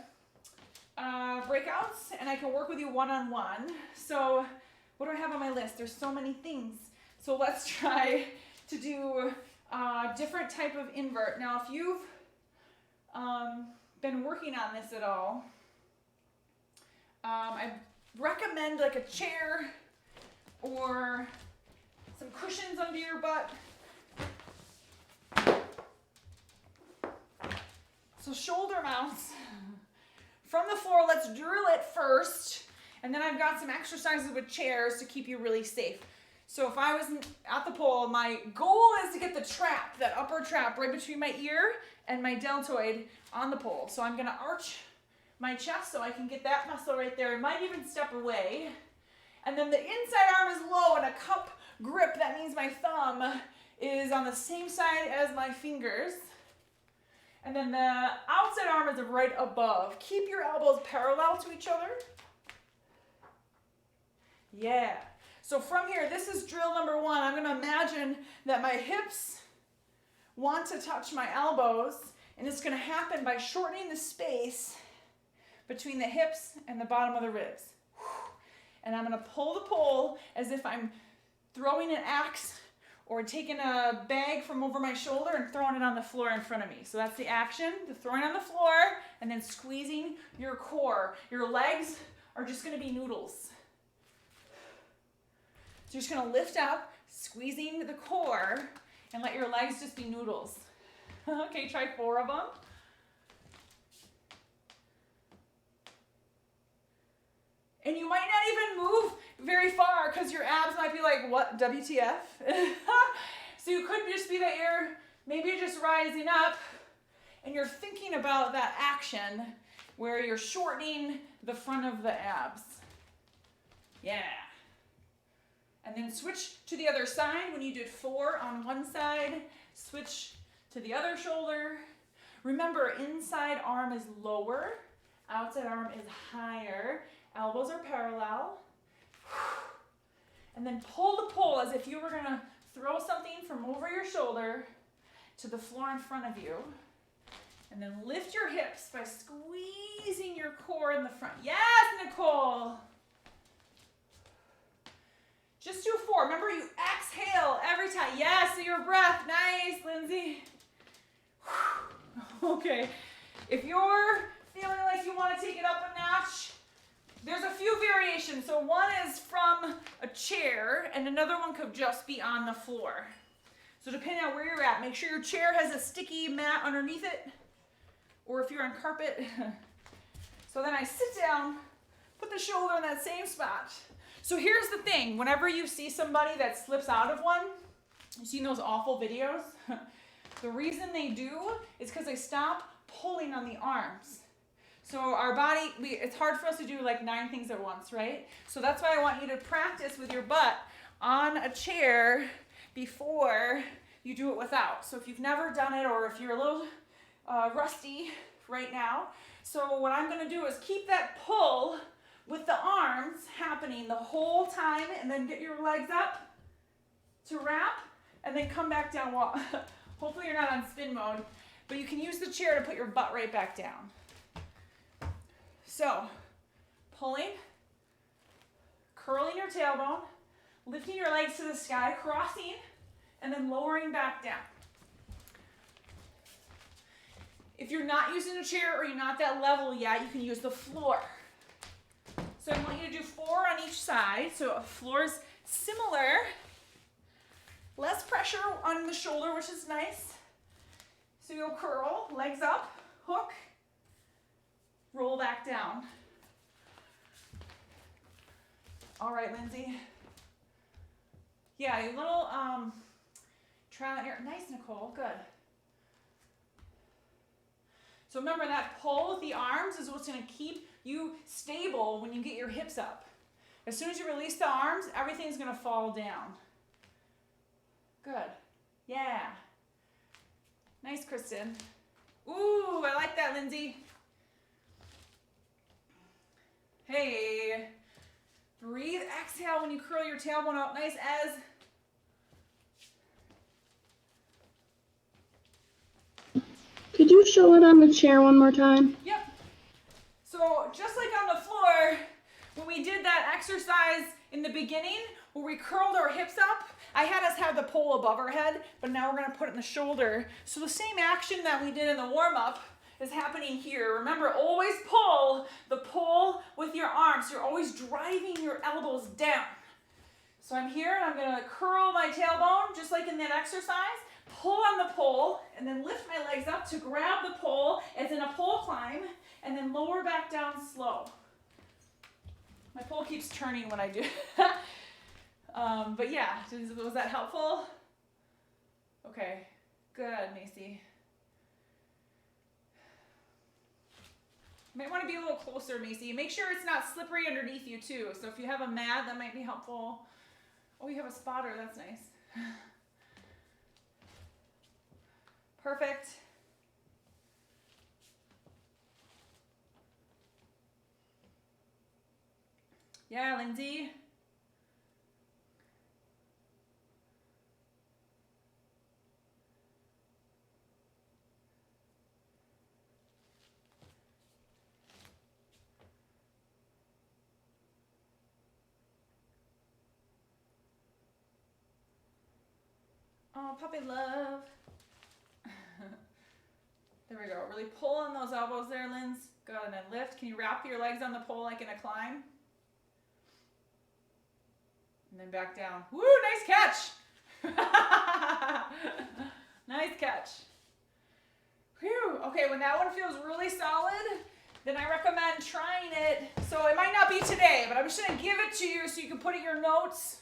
Speaker 1: breakouts, and I can work with you one-on-one. So what do I have on my list? There's so many things. So let's try to do a different type of invert. Now, if you've been working on this at all, I recommend like a chair or some cushions under your butt. So shoulder mounts. From the floor, let's drill it first, and then I've got some exercises with chairs to keep you really safe. So if I was at the pole, my goal is to get the trap, that upper trap right between my ear and my deltoid on the pole. So I'm gonna arch my chest so I can get that muscle right there. I might even step away. And then the inside arm is low in a cup grip. That means my thumb is on the same side as my fingers. And then the outside arm is right above. Keep your elbows parallel to each other. Yeah. So from here, this is drill number one. I'm going to imagine that my hips want to touch my elbows, and it's going to happen by shortening the space between the hips and the bottom of the ribs. And I'm going to pull the pole as if I'm throwing an axe or taking a bag from over my shoulder and throwing it on the floor in front of me. So that's the action, the throwing on the floor, and then squeezing your core. Your legs are just going to be noodles. So you're just going to lift up, squeezing the core, and let your legs just be noodles. Okay, try 4 of them. And you might not even move very far because your abs might be like, what, WTF? So you could just be that maybe you're just rising up and you're thinking about that action where you're shortening the front of the abs. Yeah. And then switch to the other side. When you did 4 on one side, switch to the other shoulder. Remember, inside arm is lower, outside arm is higher. Elbows are parallel. And then pull the pole as if you were going to throw something from over your shoulder to the floor in front of you. And then lift your hips by squeezing your core in the front. Yes, Nicole. Just do 4. Remember, you tight. Yes, so your breath. Nice, Lindsay. Okay. If you're feeling like you want to take it up a notch, there's a few variations. So one is from a chair, and another one could just be on the floor. So depending on where you're at, make sure your chair has a sticky mat underneath it, or if you're on carpet. So then I sit down, put the shoulder in that same spot. So here's the thing, whenever you see somebody that slips out of one, you've seen those awful videos, the reason they do is because they stop pulling on the arms. So our body, it's hard for us to do like 9 things at once, right? So that's why I want you to practice with your butt on a chair before you do it without. So if you've never done it, or if you're a little rusty right now, so what I'm gonna do is keep that pull with the arms happening the whole time, and then get your legs up to wrap, and then come back down. Well, hopefully you're not on spin mode, but you can use the chair to put your butt right back down. So, pulling, curling your tailbone, lifting your legs to the sky, crossing, and then lowering back down. If you're not using a chair or you're not that level yet, you can use the floor. So I want you to do 4 on each side. So a floor is similar. Less pressure on the shoulder, which is nice. So you'll curl, legs up, hook, roll back down. All right, Lindsay. Yeah, a little trial and error. Nice, Nicole, good. So remember, that pull with the arms is what's gonna keep you stable when you get your hips up. As soon as you release the arms, everything's gonna fall down. Good, yeah. Nice, Kristen. Ooh, I like that, Lindsay. Hey, breathe, exhale when you curl your tailbone out. Nice, Ez.
Speaker 2: Could you show it on the chair one more time?
Speaker 1: Yep. So just like on the floor, when we did that exercise in the beginning, where we curled our hips up, I had us have the pole above our head, but now we're gonna put it in the shoulder. So the same action that we did in the warm-up is happening here. Remember, always pull the pole with your arms. You're always driving your elbows down. So I'm here and I'm gonna curl my tailbone, just like in that exercise, pull on the pole, and then lift my legs up to grab the pole as in a pole climb, and then lower back down slow. My pole keeps turning when I do. But yeah, was that helpful? Okay, good, Macy. You might want to be a little closer, Macy. Make sure it's not slippery underneath you too. So if you have a mat, that might be helpful. Oh, you have a spotter, that's nice. Perfect. Yeah, Lindsay. Oh, puppy love. There we go. Really pull on those elbows there, Linz. Good, and then lift. Can you wrap your legs on the pole like in a climb? And then back down. Woo, nice catch. Nice catch. Whew. Okay, when that one feels really solid, then I recommend trying it. So it might not be today, but I'm just gonna give it to you so you can put it in your notes.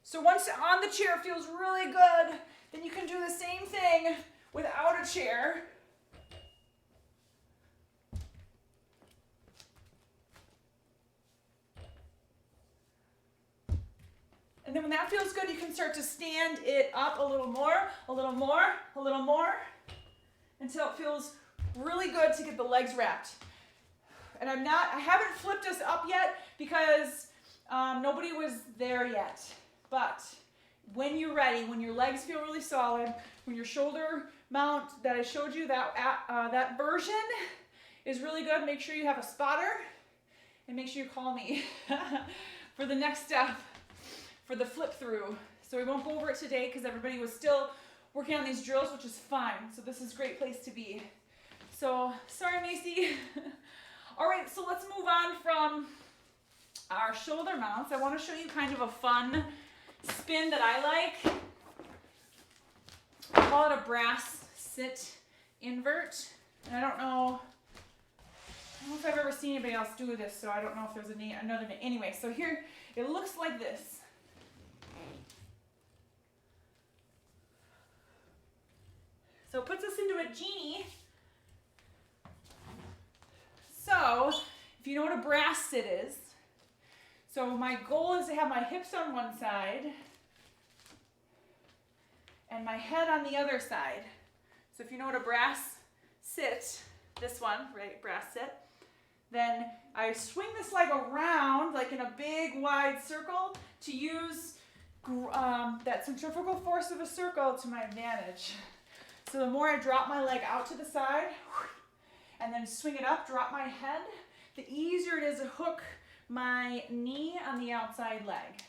Speaker 1: So once on the chair feels really good, then you can do the same thing without a chair. And then when that feels good, you can start to stand it up a little more, a little more, a little more, until it feels really good to get the legs wrapped. And I haven't flipped us up yet because nobody was there yet. But when you're ready, when your legs feel really solid, when your shoulder mount that I showed you, that version is really good, make sure you have a spotter and make sure you call me for the next step, for the flip through. So we won't go over it today because everybody was still working on these drills, which is fine. So this is a great place to be. So sorry, Macy. All right, so let's move on from our shoulder mounts. I want to show you kind of a fun spin that I like. I call it a brass sit invert. And I don't know if I've ever seen anybody else do this, so I don't know if there's another name. Anyway, so here it looks like this. So it puts us into a genie. So if you know what a brass sit is, so my goal is to have my hips on one side and my head on the other side. So if you know what a brass sit, this one, right, brass sit, then I swing this leg around like in a big wide circle to use that centrifugal force of a circle to my advantage. So the more I drop my leg out to the side and then swing it up, drop my head, the easier it is to hook my knee on the outside leg.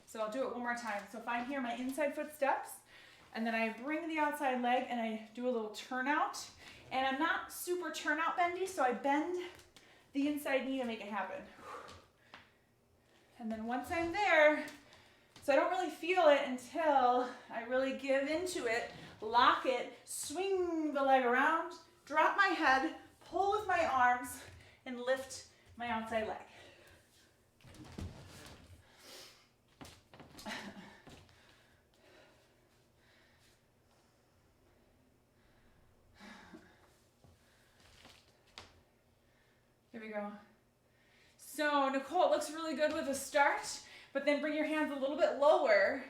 Speaker 1: So I'll do it one more time. So if I'm here, my inside foot steps, and then I bring the outside leg and I do a little turnout. And I'm not super turnout bendy, so I bend the inside knee to make it happen. And then once I'm there, so I don't really feel it until I really give into it, lock it, swing the leg around, drop my head, pull with my arms, and lift my outside leg. Here we go. So Nicole, it looks really good with a start, but then bring your hands a little bit lower.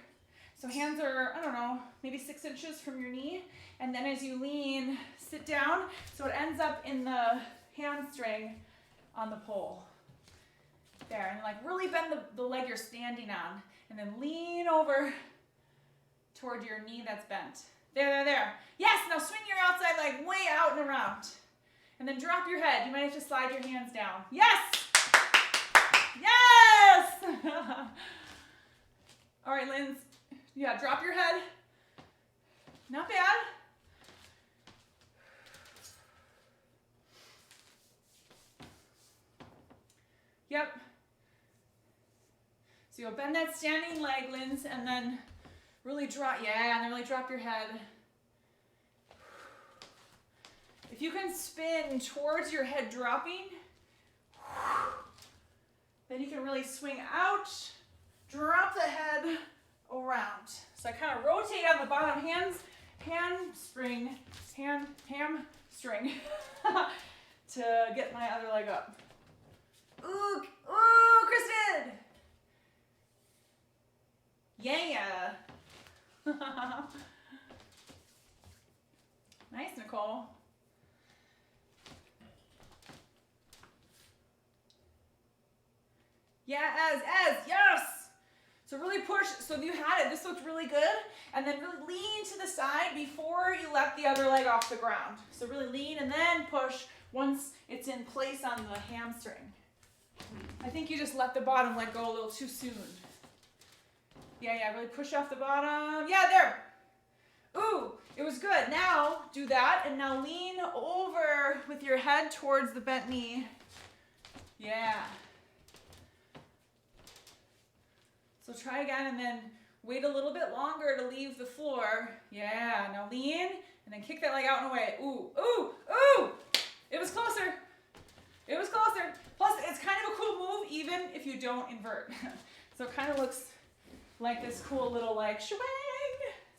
Speaker 1: So hands are, I don't know, maybe 6 inches from your knee. And then as you lean, sit down so it ends up in the hamstring on the pole. There, and like really bend the leg you're standing on. And then lean over toward your knee that's bent. There. Yes, now swing your outside leg way out and around. And then drop your head. You might have to slide your hands down. Yes! Yes! All right, Linz. Yeah, drop your head. Not bad. Yep. So you'll bend that standing leg, Linz, and then really drop, and then really drop your head. If you can spin towards your head dropping, then you can really swing out, drop the head around. So I kind of rotate on the bottom hamstring to get my other leg up. Ooh, Kristen! Yeah. Nice, Nicole. Yeah, yes. So really push, so you had it, this looked really good, and then really lean to the side before you let the other leg off the ground. So really lean and then push once it's in place on the hamstring. I think you just let the bottom leg go a little too soon. Yeah, really push off the bottom. Yeah, there. Ooh, it was good. Now do that, and now lean over with your head towards the bent knee. Yeah. So try again and then wait a little bit longer to leave the floor. Yeah, now lean and then kick that leg out and away. Ooh. It was closer. Plus, it's kind of a cool move even if you don't invert. So it kind of looks like this cool little like shwang.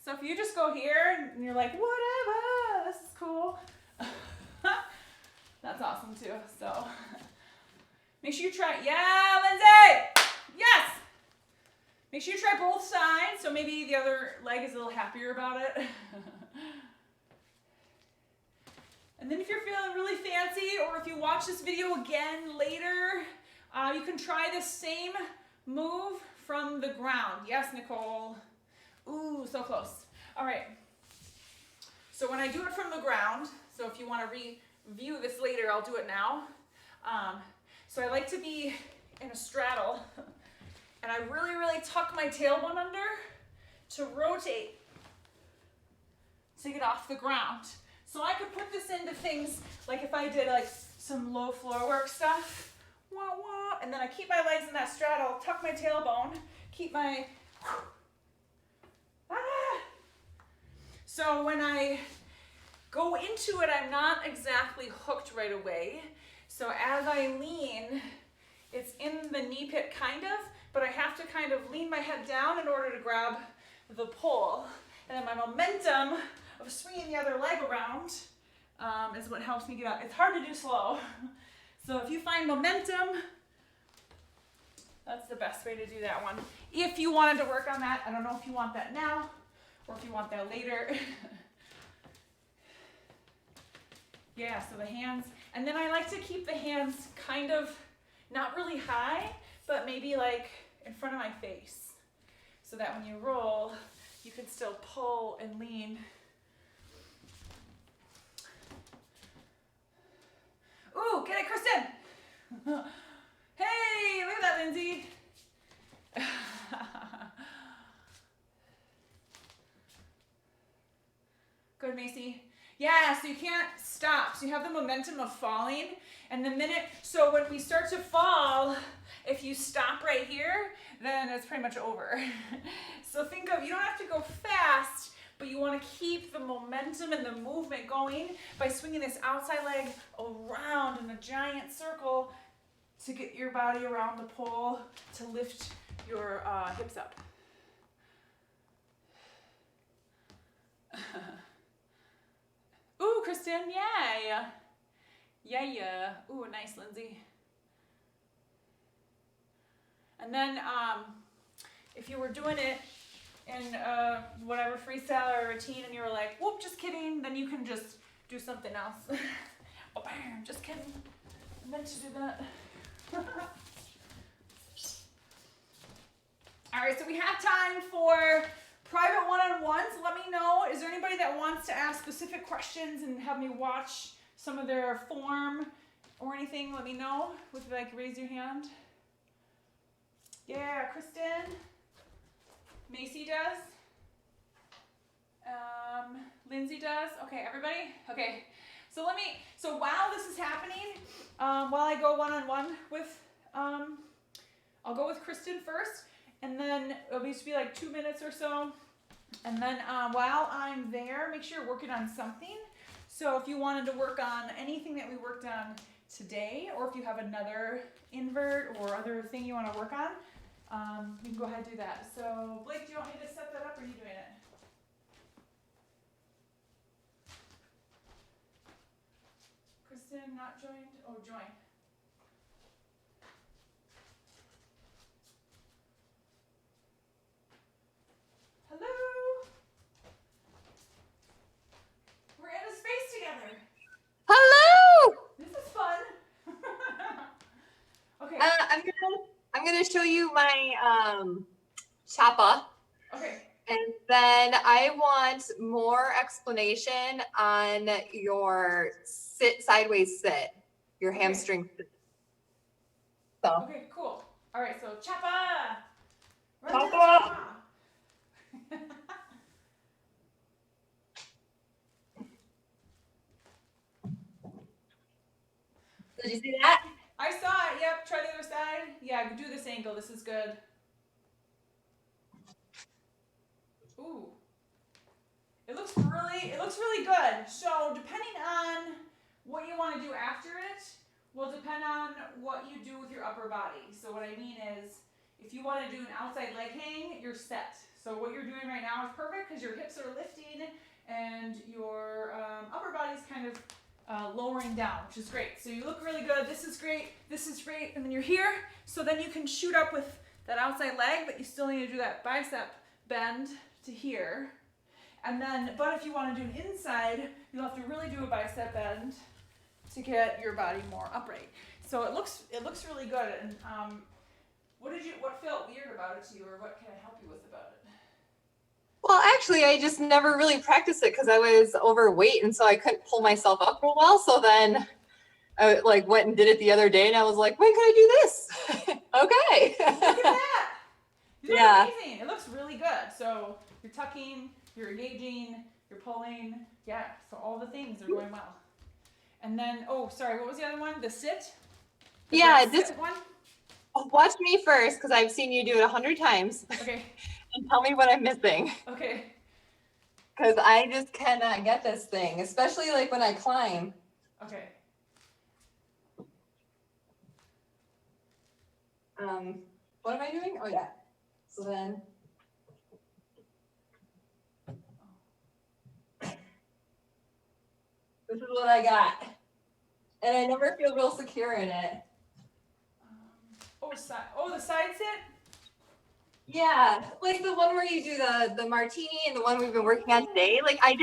Speaker 1: So if you just go here and you're like, whatever, this is cool. That's awesome too. So make sure you try. Yeah, Lindsay. Yes. Make sure you try both sides, so maybe the other leg is a little happier about it. And then if you're feeling really fancy, or if you watch this video again later, you can try the same move from the ground. Yes, Nicole. Ooh, so close. All right. So when I do it from the ground, so if you want to review this later, I'll do it now. So I like to be in a straddle. And I really tuck my tailbone under, to rotate to get off the ground. So I could put this into things like if I did like some low floor work stuff, wah, wah, and then I keep my legs in that straddle, tuck my tailbone, keep my, So when I go into it, I'm not exactly hooked right away. So as I lean, it's in the knee pit kind of, but I have to kind of lean my head down in order to grab the pole. And then my momentum of swinging the other leg around is what helps me get up. It's hard to do slow. So if you find momentum, that's the best way to do that one. If you wanted to work on that, I don't know if you want that now or if you want that later. Yeah, so the hands, and then I like to keep the hands kind of not really high, but maybe like in front of my face, so that when you roll, you can still pull and lean. Ooh, get it, Kristen! Hey, look at that, Lindsay! Good, Macy. Yeah, so you can't stop. So you have the momentum of falling, and the minute, so when we start to fall, if you stop right here, then it's pretty much over. So think of, you don't have to go fast, but you want to keep the momentum and the movement going by swinging this outside leg around in a giant circle to get your body around the pole to lift your hips up. Ooh, Kristen, yay! Yeah. Ooh, nice, Lindsay. And then if you were doing it in whatever freestyle or routine and you were like, whoop, just kidding, then you can just do something else. Oh, bam, just kidding. I meant to do that. All right, so we have time for private one-on-ones. Let me know, is there anybody that wants to ask specific questions and have me watch some of their form or anything? Let me know. Would you like raise your hand? Yeah, Kristen. Macy does. Lindsay does. Okay, everybody? Okay. So while this is happening, while I go one-on-one with, I'll go with Kristen first, and then it'll just be like 2 minutes or so. And then while I'm there, make sure you're working on something. So if you wanted to work on anything that we worked on today, or if you have another invert or other thing you want to work on, you can go ahead and do that. So Blake, do you want me to set that up, or are you doing it? Kristen, not joined? Oh, join. Hello? We're in a space together.
Speaker 6: Hello.
Speaker 1: This is fun. Okay.
Speaker 6: I'm gonna show you my chapa,
Speaker 1: Okay.
Speaker 6: and then I want more explanation on your sideways sit, your
Speaker 1: Okay.
Speaker 6: hamstring sit. So
Speaker 1: Okay, cool. All right, so chapa. Run
Speaker 6: Chapa.
Speaker 1: to the chapa.
Speaker 6: did you see that?
Speaker 1: I saw it. Yep. Try the other side. Yeah. Do this angle. This is good. Ooh. It looks really good. So depending on what you want to do after it will depend on what you do with your upper body. So what I mean is, if you want to do an outside leg hang, you're set. So what you're doing right now is perfect because your hips are lifting and your upper body's kind of lowering down, which is great. So you look really good. This is great. This is great. And then you're here. So then you can shoot up with that outside leg, but you still need to do that bicep bend to here. And then, but if you want to do an inside, you'll have to really do a bicep bend to get your body more upright. So it looks really good. And what felt weird about it to you, or what can I help you with about it?
Speaker 6: Well, actually, I just never really practiced it because I was overweight, and so I couldn't pull myself up real well. So then I went and did it the other day, and I was like, when can I do this? Okay.
Speaker 1: Look at that. You look
Speaker 6: Yeah.
Speaker 1: amazing. It looks really good. So you're tucking, you're engaging, you're pulling. Yeah, so all the things are going well. And then, oh, sorry, what was the other one? The sit? The
Speaker 6: Yeah,
Speaker 1: breast
Speaker 6: just
Speaker 1: sit one?
Speaker 6: watch me first because I've seen you do it 100 times
Speaker 1: Okay,
Speaker 6: and tell me what I'm missing.
Speaker 1: okay.
Speaker 6: Because I just cannot get this thing, especially like when I climb.
Speaker 1: Okay.
Speaker 6: What am I doing? Oh yeah. So then. This is what I got. And I never feel real secure in it.
Speaker 1: Oh, the side sit?
Speaker 6: Yeah, like the one where you do the martini and the one we've been working on today. Like I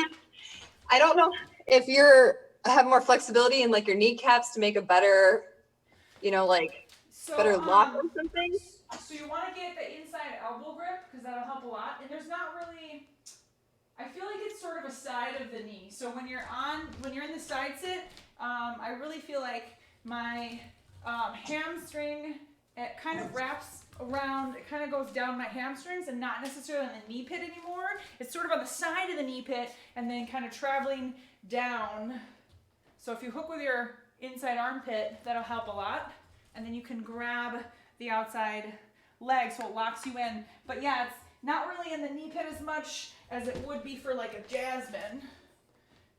Speaker 6: don't know if you're have more flexibility in like your kneecaps to make a better, like
Speaker 1: So,
Speaker 6: better lock or something.
Speaker 1: So you want to get the inside elbow grip because that'll help a lot. And there's not really, I feel like it's sort of a side of the knee. So when you're in the side sit, I really feel like my hamstring, it kind of wraps around, it kind of goes down my hamstrings and not necessarily on the knee pit anymore. It's sort of on the side of the knee pit and then kind of traveling down. So if you hook with your inside armpit, that'll help a lot. And then you can grab the outside leg so it locks you in. But yeah, it's not really in the knee pit as much as it would be for like a Jasmine.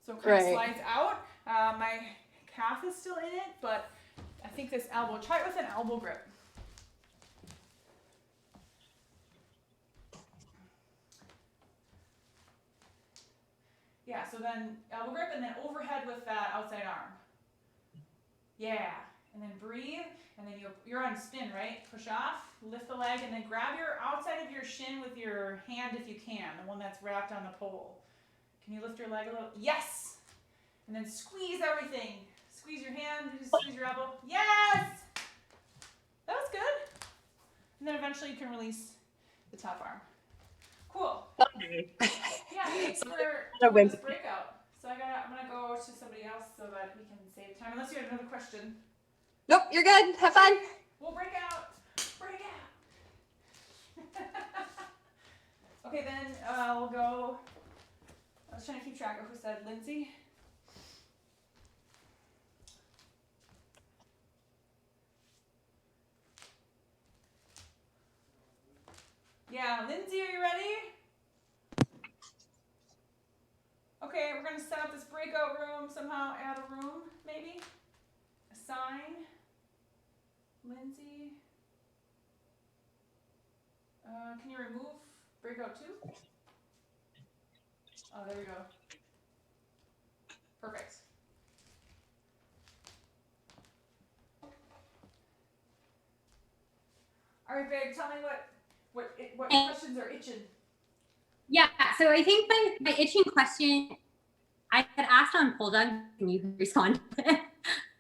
Speaker 1: So it kind of slides out. My calf is still in it, but I think this elbow, try it with an elbow grip. Yeah, so then elbow grip and then overhead with that outside arm. Yeah, and then breathe, and then you're on spin, right? Push off, lift the leg, and then grab your outside of your shin with your hand if you can, the one that's wrapped on the pole. Can you lift your leg a little? Yes! And then squeeze everything. Squeeze your hand, just squeeze your elbow. Yes! That was good. And then eventually you can release the top arm. Cool.
Speaker 6: Someday.
Speaker 1: Yeah, thanks for
Speaker 6: No
Speaker 1: doing
Speaker 6: win.
Speaker 1: this breakout. So I'm gonna go to somebody else so that we can save time. Unless you have another question.
Speaker 6: Nope, you're good. Have fun.
Speaker 1: We'll break out. Break out. Okay, then we'll go. I was trying to keep track of who said Lindsay. Yeah, Lindsay, are you ready? Okay, we're gonna set up this breakout room somehow. Add a room, maybe. Assign. Lindsay. Can you remove breakout 2? Oh, there we go. Perfect. All right, babe, tell me what questions are itching.
Speaker 3: Yeah, so I think my itching question, I had asked on Pole Dog, and you respond to it.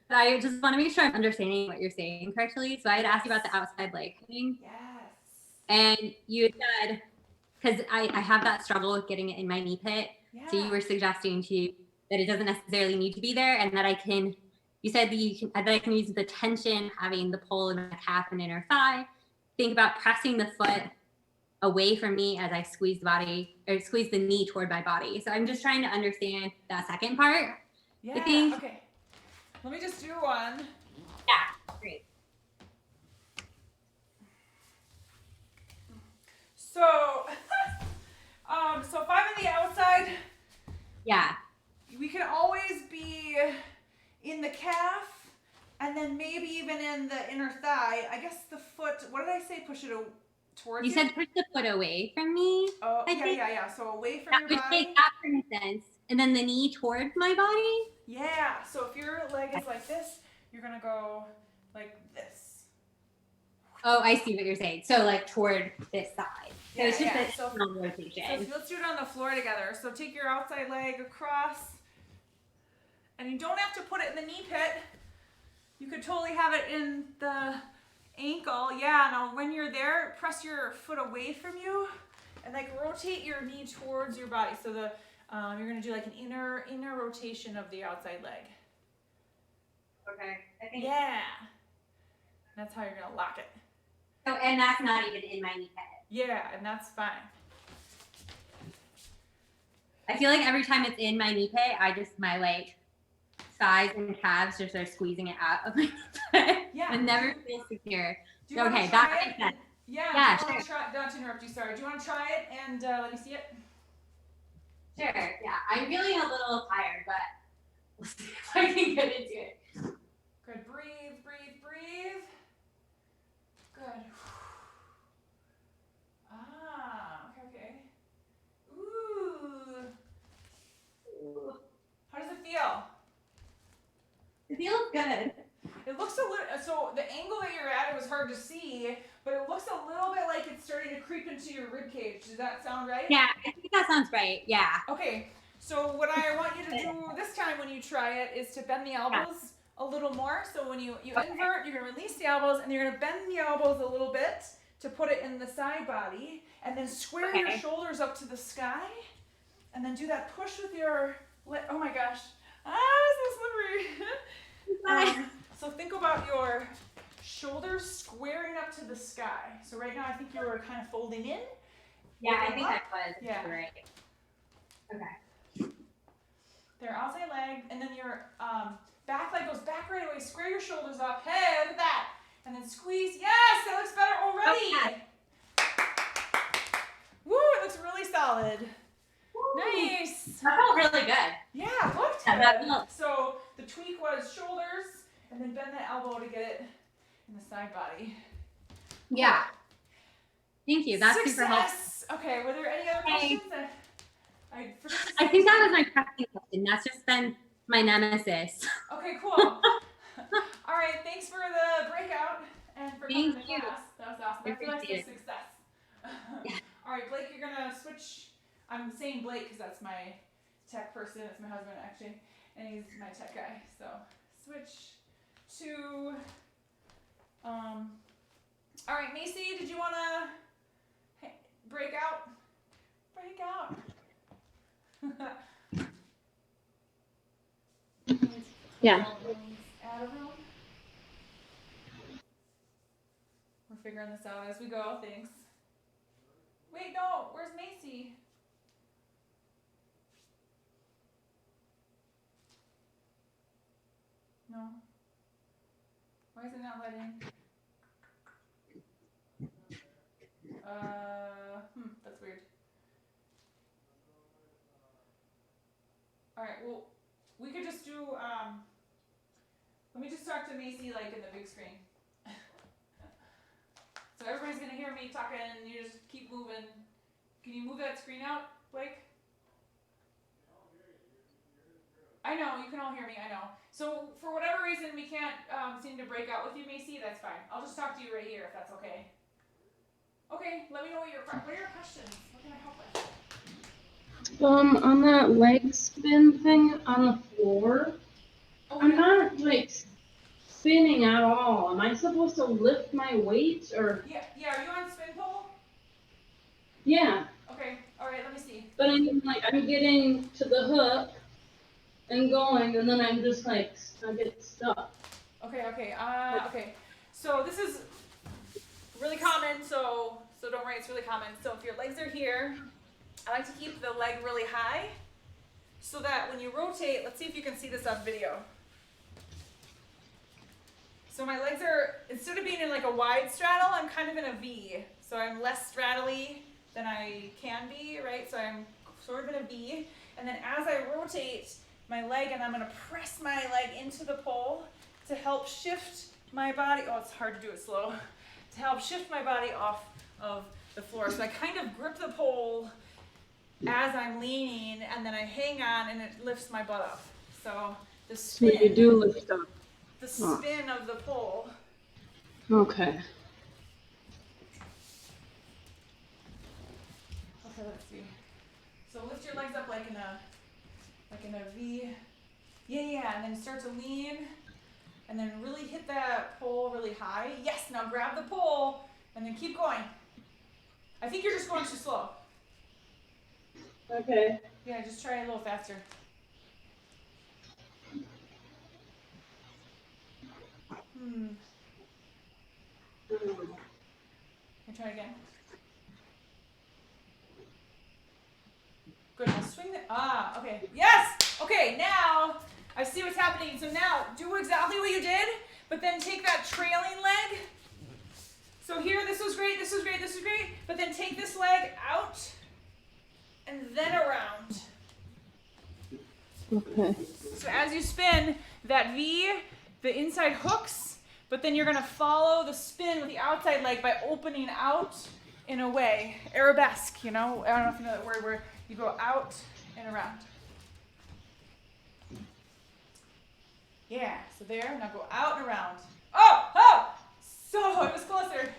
Speaker 3: But I just want to make sure I'm understanding what you're saying correctly. So I had asked you about the outside leg thing.
Speaker 1: Yes.
Speaker 3: And you had said, because I have that struggle with getting it in my knee pit.
Speaker 1: Yeah.
Speaker 3: So you were suggesting that it doesn't necessarily need to be there, and that you said that I can use the tension, having the pole in my calf and inner thigh. Think about pressing the foot away from me as I squeeze the knee toward my body. So I'm just trying to understand that second part.
Speaker 1: Yeah.
Speaker 3: I think.
Speaker 1: Okay. Let me just do one.
Speaker 3: Yeah. Great.
Speaker 1: So, so if I'm on the outside,
Speaker 3: Yeah.
Speaker 1: we can always be in the calf, and then maybe even in the inner thigh. I guess the foot. What did I say? Push it towards
Speaker 3: You said push the foot away from me.
Speaker 1: Oh,
Speaker 3: I think
Speaker 1: yeah. So away from
Speaker 3: that
Speaker 1: your
Speaker 3: would
Speaker 1: body.
Speaker 3: make that sense. And then the knee toward my body.
Speaker 1: Yeah. So if your leg is like this, you're gonna go like this.
Speaker 3: Oh, I see what you're saying. So like toward this side. So it's just
Speaker 1: yeah.
Speaker 3: a
Speaker 1: So
Speaker 3: rotation.
Speaker 1: let's do it on the floor together. So take your outside leg across, and you don't have to put it in the knee pit. You could totally have it in the ankle. Yeah, now when you're there, press your foot away from you and like rotate your knee towards your body. So you're gonna do like an inner rotation of the outside leg.
Speaker 3: Okay. I think.
Speaker 1: Yeah. That's how you're gonna lock it.
Speaker 3: So, and that's not even in my knee pit.
Speaker 1: Yeah, and that's fine.
Speaker 3: I feel like every time it's in my knee pay, my like thighs and calves just are squeezing it out of my knee pay.
Speaker 1: Yeah.
Speaker 3: It never feels secure.
Speaker 1: Do you want
Speaker 3: Okay,
Speaker 1: to try
Speaker 3: that
Speaker 1: it?
Speaker 3: makes sense.
Speaker 1: Yeah.
Speaker 3: Yeah,
Speaker 1: do you want to
Speaker 3: sure.
Speaker 1: try? Not to interrupt you. Sorry. Do you want to try it and let me see it?
Speaker 3: Sure. Yeah, I'm feeling a little tired, but we'll see if I can get into it.
Speaker 1: Good. Breathe, breathe, breathe. Good. Ah, okay. Ooh. How does it feel?
Speaker 3: It feels good.
Speaker 1: It looks a little, so the angle that you're at, it was hard to see, but it looks a little bit like it's starting to creep into your rib cage. Does that sound right?
Speaker 3: Yeah, I think that sounds right. Yeah.
Speaker 1: Okay, so what I want you to do this time when you try it is to bend the elbows a little more. So when you invert, you're gonna release the elbows and you're gonna bend the elbows a little bit to put it in the side body, and then square your shoulders up to the sky, and then do that push with your, oh my gosh, so slippery. So think about your shoulders squaring up to the sky. So right now I think you're kind of folding in.
Speaker 3: Yeah, I think I was.
Speaker 1: Yeah.
Speaker 3: Right. Okay.
Speaker 1: Their outside leg, and then your back leg goes back right away. Square your shoulders up. Hey, look at that. And then squeeze. Yes, that looks better already.
Speaker 3: Okay.
Speaker 1: Woo, it looks really solid.
Speaker 3: Woo.
Speaker 1: Nice.
Speaker 3: That felt really good.
Speaker 1: Yeah, it looked
Speaker 3: Yeah,
Speaker 1: good.
Speaker 3: that
Speaker 1: So the tweak was shoulders, and then bend the elbow to get it in the side body.
Speaker 3: Yeah. Thank you. That's
Speaker 1: Success.
Speaker 3: super helpful.
Speaker 1: Okay, were there any other questions? I forgot to say
Speaker 3: I think that was my pressing question. That's just been my nemesis.
Speaker 1: Okay, cool. All right, thanks for the breakout and for coming to class. That was awesome. I feel like a success. All right, Blake, you're gonna switch. I'm saying Blake because that's my tech person. That's my husband actually, and he's my tech guy. So switch to. All right, Macy, did you wanna break out? Break out.
Speaker 2: Yeah.
Speaker 1: Add a room. We're figuring this out as we go. Thanks. Wait, no. Where's Macy? No. Why is it not letting? That's weird. All right. Well, we could just do. Let me just talk to Macy like in the big screen. So everybody's gonna hear me talking, and you just keep moving. Can you move that screen out, Blake? I know, you can all hear me, I know. So for whatever reason we can't seem to break out with you, Macy, that's fine. I'll just talk to you right here if that's okay. Okay, let me know what are your questions. What can I help with?
Speaker 2: On that leg spin thing on the floor, I'm not like spinning at all. Am I supposed to lift my weight or?
Speaker 1: Yeah, are you on spin pole?
Speaker 2: Yeah.
Speaker 1: Okay, all right, let me see.
Speaker 2: But I mean, like, I'm getting to the hook and going, and then I'm just like, I get stuck.
Speaker 1: Okay. Okay. So this is really common, so don't worry, it's really common. So if your legs are here, I like to keep the leg really high so that when you rotate, let's see if you can see this on video. So my legs are, instead of being in like a wide straddle, I'm kind of in a V. So I'm less straddly than I can be, right? So I'm sort of in a V. And then as I rotate my leg, and I'm gonna press my leg into the pole to help shift my body. Oh, it's hard to do it slow. To help shift my body off of the floor. So I kind of grip the pole as I'm leaning, and then I hang on, and it lifts my butt up. So the spin.
Speaker 2: So you do lift up.
Speaker 1: The spin of the pole.
Speaker 2: Okay.
Speaker 1: Okay, let's see. So lift your legs up like in a V. Yeah, and then start to lean, and then really hit that pole really high. Yes, now grab the pole, and then keep going. I think you're just going too slow.
Speaker 2: Okay.
Speaker 1: Yeah, just try a little faster. Can I try again? Okay. Yes. Okay. Now I see what's happening. So now do exactly what you did, but then take that trailing leg. So here, this was great. This was great. This was great. But then take this leg out, and then around.
Speaker 2: Okay.
Speaker 1: So as you spin that V, the inside hooks, but then you're gonna follow the spin with the outside leg by opening out in a way, arabesque, you know? I don't know if you know that word where you go out and around. Yeah, so there, now go out and around. Oh, so it was closer.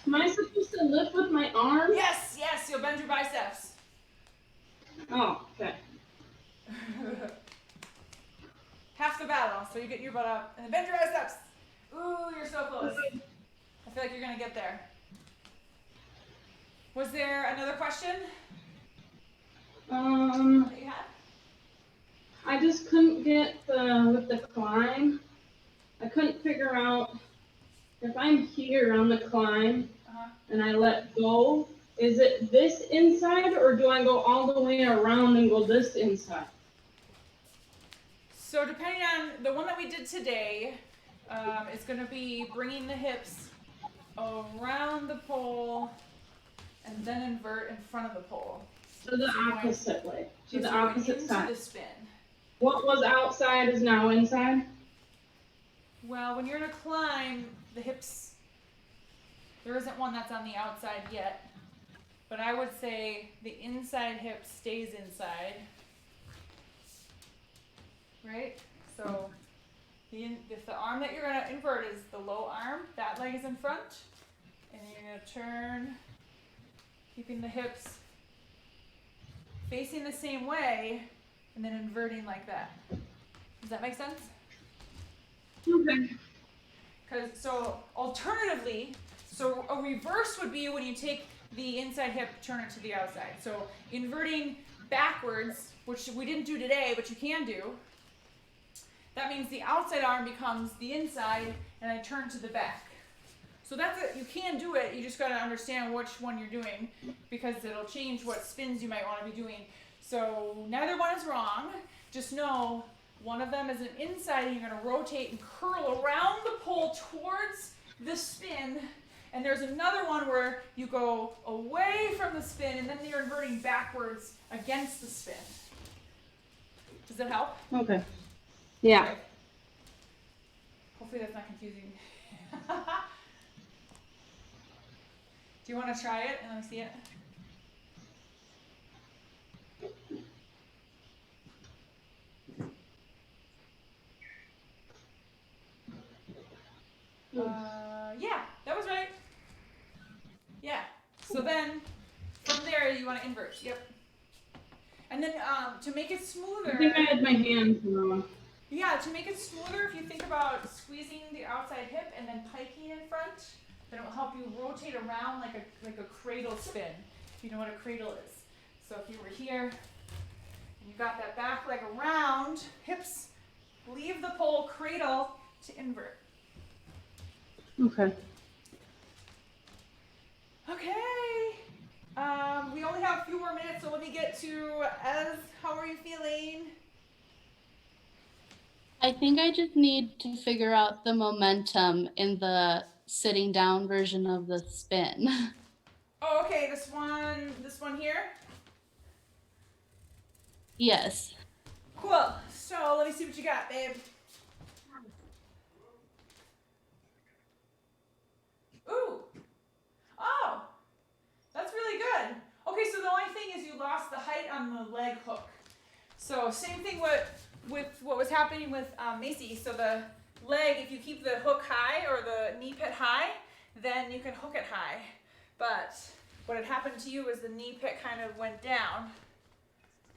Speaker 2: Am I supposed to lift with my arm?
Speaker 1: Yes, you'll bend your biceps.
Speaker 2: Oh, okay.
Speaker 1: Half the battle, so you get your butt up and then bend your biceps. Ooh, you're so close. I feel like you're gonna get there. Was there another question that you had?
Speaker 2: I just couldn't get with the climb. I couldn't figure out if I'm here on the climb and I let go, is it this inside or do I go all the way around and go this inside?
Speaker 1: So depending on the one that we did today, it's going to be bringing the hips around the pole and then invert in front of the pole.
Speaker 2: To the opposite way, to the
Speaker 1: So going
Speaker 2: opposite
Speaker 1: into
Speaker 2: side.
Speaker 1: the spin.
Speaker 2: What was outside is now inside?
Speaker 1: Well, when you're in a climb, the hips, there isn't one that's on the outside yet, but I would say the inside hip stays inside, right? So if the arm that you're going to invert is the low arm, that leg is in front, and you're going to turn, keeping the hips facing the same way, and then inverting like that. Does that make sense?
Speaker 2: Okay.
Speaker 1: So alternatively, so a reverse would be when you take the inside hip, turn it to the outside. So inverting backwards, which we didn't do today, but you can do. That means the outside arm becomes the inside, and I turn to the back. So that's it. You can do it. You just got to understand which one you're doing, because it'll change what spins you might want to be doing. So neither one is wrong. Just know one of them is an inside, and you're going to rotate and curl around the pole towards the spin. And there's another one where you go away from the spin, and then you're inverting backwards against the spin. Does that help?
Speaker 2: Okay. Yeah.
Speaker 1: Okay. Hopefully that's not confusing. Do you want to try it and let me see it? Yeah, that was right. Yeah. So then, from there, you want to invert. Yep. And then to make it smoother.
Speaker 2: I think I had my hands wrong.
Speaker 1: Yeah, to make it smoother, if you think about squeezing the outside hip and then piking in front, then it will help you rotate around like a cradle spin. If you know what a cradle is. So if you were here and you got that back leg around, hips leave the pole, cradle to invert.
Speaker 2: Okay.
Speaker 1: Okay. We only have a few more minutes, so let me get to Ez. How are you feeling?
Speaker 4: I think I just need to figure out the momentum in the sitting down version of the spin.
Speaker 1: Oh, okay. This one here.
Speaker 4: Yes.
Speaker 1: Cool. So let me see what you got, babe. Ooh. Oh. That's really good. Okay, so the only thing is you lost the height on the leg hook. So same thing with what was happening with Macy. So the leg, if you keep the hook high or the knee pit high, then you can hook it high. But what had happened to you is the knee pit kind of went down.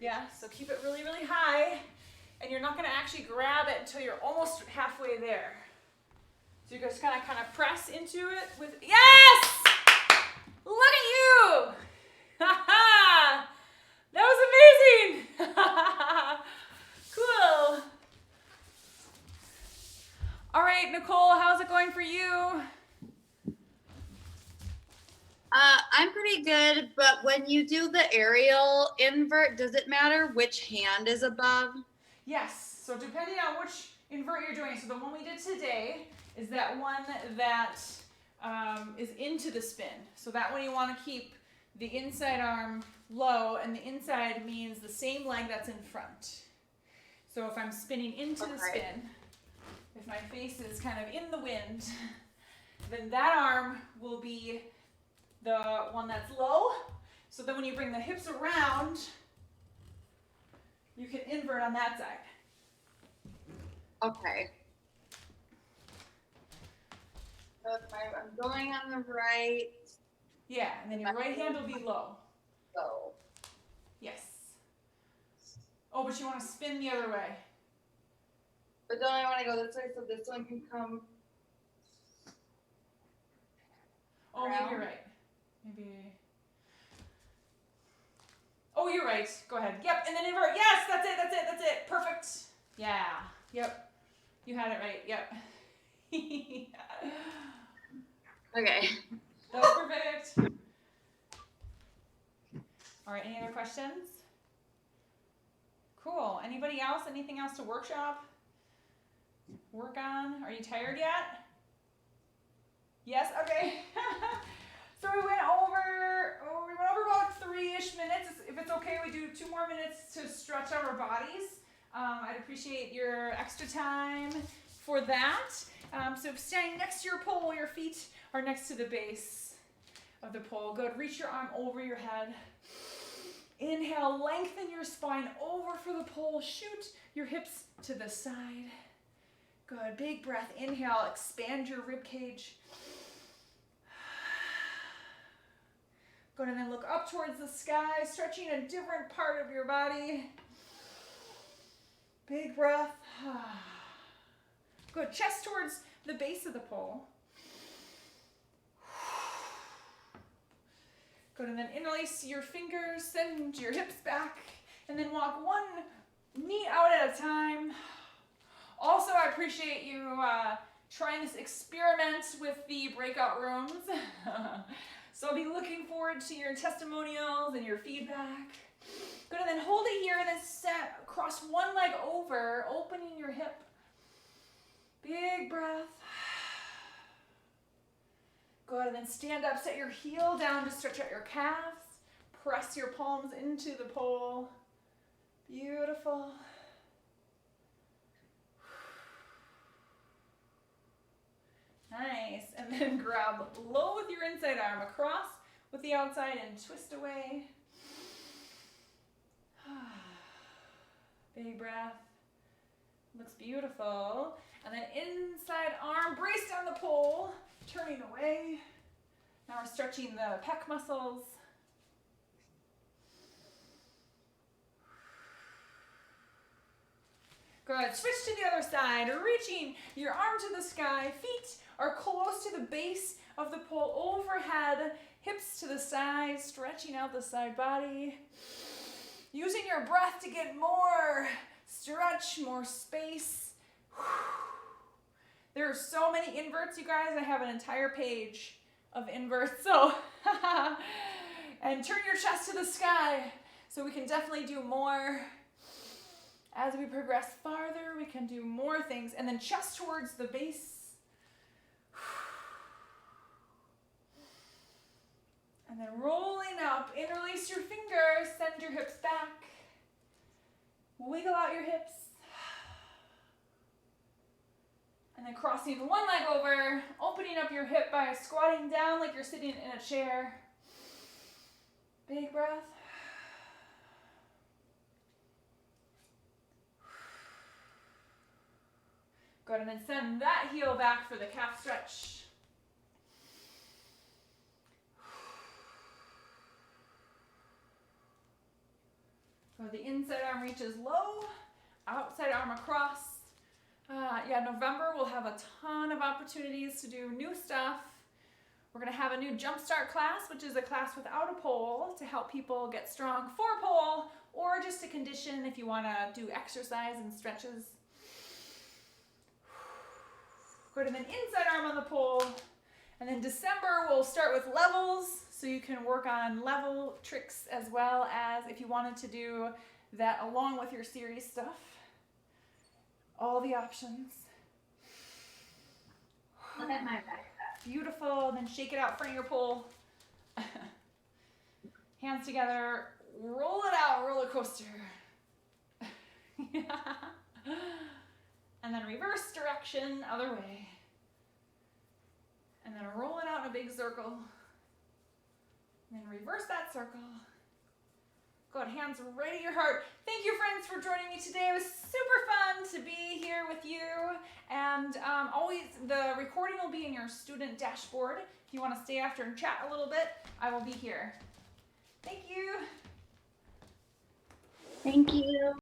Speaker 1: Yeah, so keep it really, really high. And you're not going to actually grab it until you're almost halfway there. So you're just going to kind of press into it with, yes! Look at you! Ha ha! That was amazing! Cool. All right, Nicole, how's it going for you?
Speaker 5: I'm pretty pretty good, but when you do the aerial invert, does it matter which hand is above?
Speaker 1: Yes, so depending on which invert you're doing, so the one we did today is that one that is into the spin. So that one you want to keep the inside arm low, and the inside means the same leg that's in front. So if I'm spinning into the spin, if my face is kind of in the wind, then that arm will be the one that's low. So then when you bring the hips around, you can invert on that side.
Speaker 5: Okay. So if I'm going on the right.
Speaker 1: Yeah, and then your right hand will be low.
Speaker 5: So.
Speaker 1: Yes. Oh, but you want to spin the other way.
Speaker 5: But don't I want to go this way so this one can come?
Speaker 1: Oh, maybe you're right. Maybe. Oh, you're right. Go ahead. Yep, and then invert. Yes, that's it, that's it, that's it. Perfect. Yeah. Yep. You had it right. Yep.
Speaker 5: Okay.
Speaker 1: That was perfect. All right, any other questions? Cool. Anybody else? Anything else to workshop? Work on? Are you tired yet? Yes? Okay. So we went over about 3-ish minutes. If it's okay, we do 2 more minutes to stretch out our bodies. I'd appreciate your extra time for that. So standing next to your pole, your feet are next to the base of the pole. Good. Reach your arm over your head. Inhale, lengthen your spine over for the pole. Shoot your hips to the side. Good. Big breath. Inhale, expand your rib cage. Good, and then look up towards the sky, stretching a different part of your body. Big breath. Good, chest towards the base of the pole. Good, and then interlace your fingers, send your hips back, and then walk one knee out at a time. Also, I appreciate you trying this experiment with the breakout rooms. So I'll be looking forward to your testimonials and your feedback. Good, and then hold it here and then cross one leg over, opening your hip. Big breath. Good, and then stand up, set your heel down to stretch out your calves. Press your palms into the pole. Beautiful. Nice, and then grab low with your inside arm across with the outside and twist away. Big breath. Looks beautiful. And then inside arm, brace down the pole, turning away. Now we're stretching the pec muscles. Good. Switch to the other side, reaching your arm to the sky. Feet are close to the base of the pole overhead. Hips to the side, stretching out the side body. Using your breath to get more stretch, more space. There are so many inverts, you guys. I have an entire page of inverts. So, and turn your chest to the sky so we can definitely do more. As we progress farther, we can do more things. And then chest towards the base. And then rolling up, interlace your fingers, send your hips back. Wiggle out your hips. And then crossing one leg over, opening up your hip by squatting down like you're sitting in a chair. Big breath. Good, and then send that heel back for the calf stretch. Good, the inside arm reaches low, outside arm across. November we'll have a ton of opportunities to do new stuff. We're going to have a new jumpstart class, which is a class without a pole to help people get strong for a pole, or just a condition if you want to do exercise and stretches. Good, and then inside arm on the pole, And then December, we'll start with levels, so you can work on level tricks as well as if you wanted to do that along with your series stuff. All the options.
Speaker 3: Look at my back.
Speaker 1: Beautiful. Then shake it out front of your pole. Hands together. Roll it out, roller coaster. Yeah. And then reverse direction, other way. And then roll it out in a big circle. And then reverse that circle. Good, hands right at your heart. Thank you, friends, for joining me today. It was super fun to be here with you. And always, the recording will be in your student dashboard. If you want to stay after and chat a little bit, I will be here. Thank you.
Speaker 4: Thank you.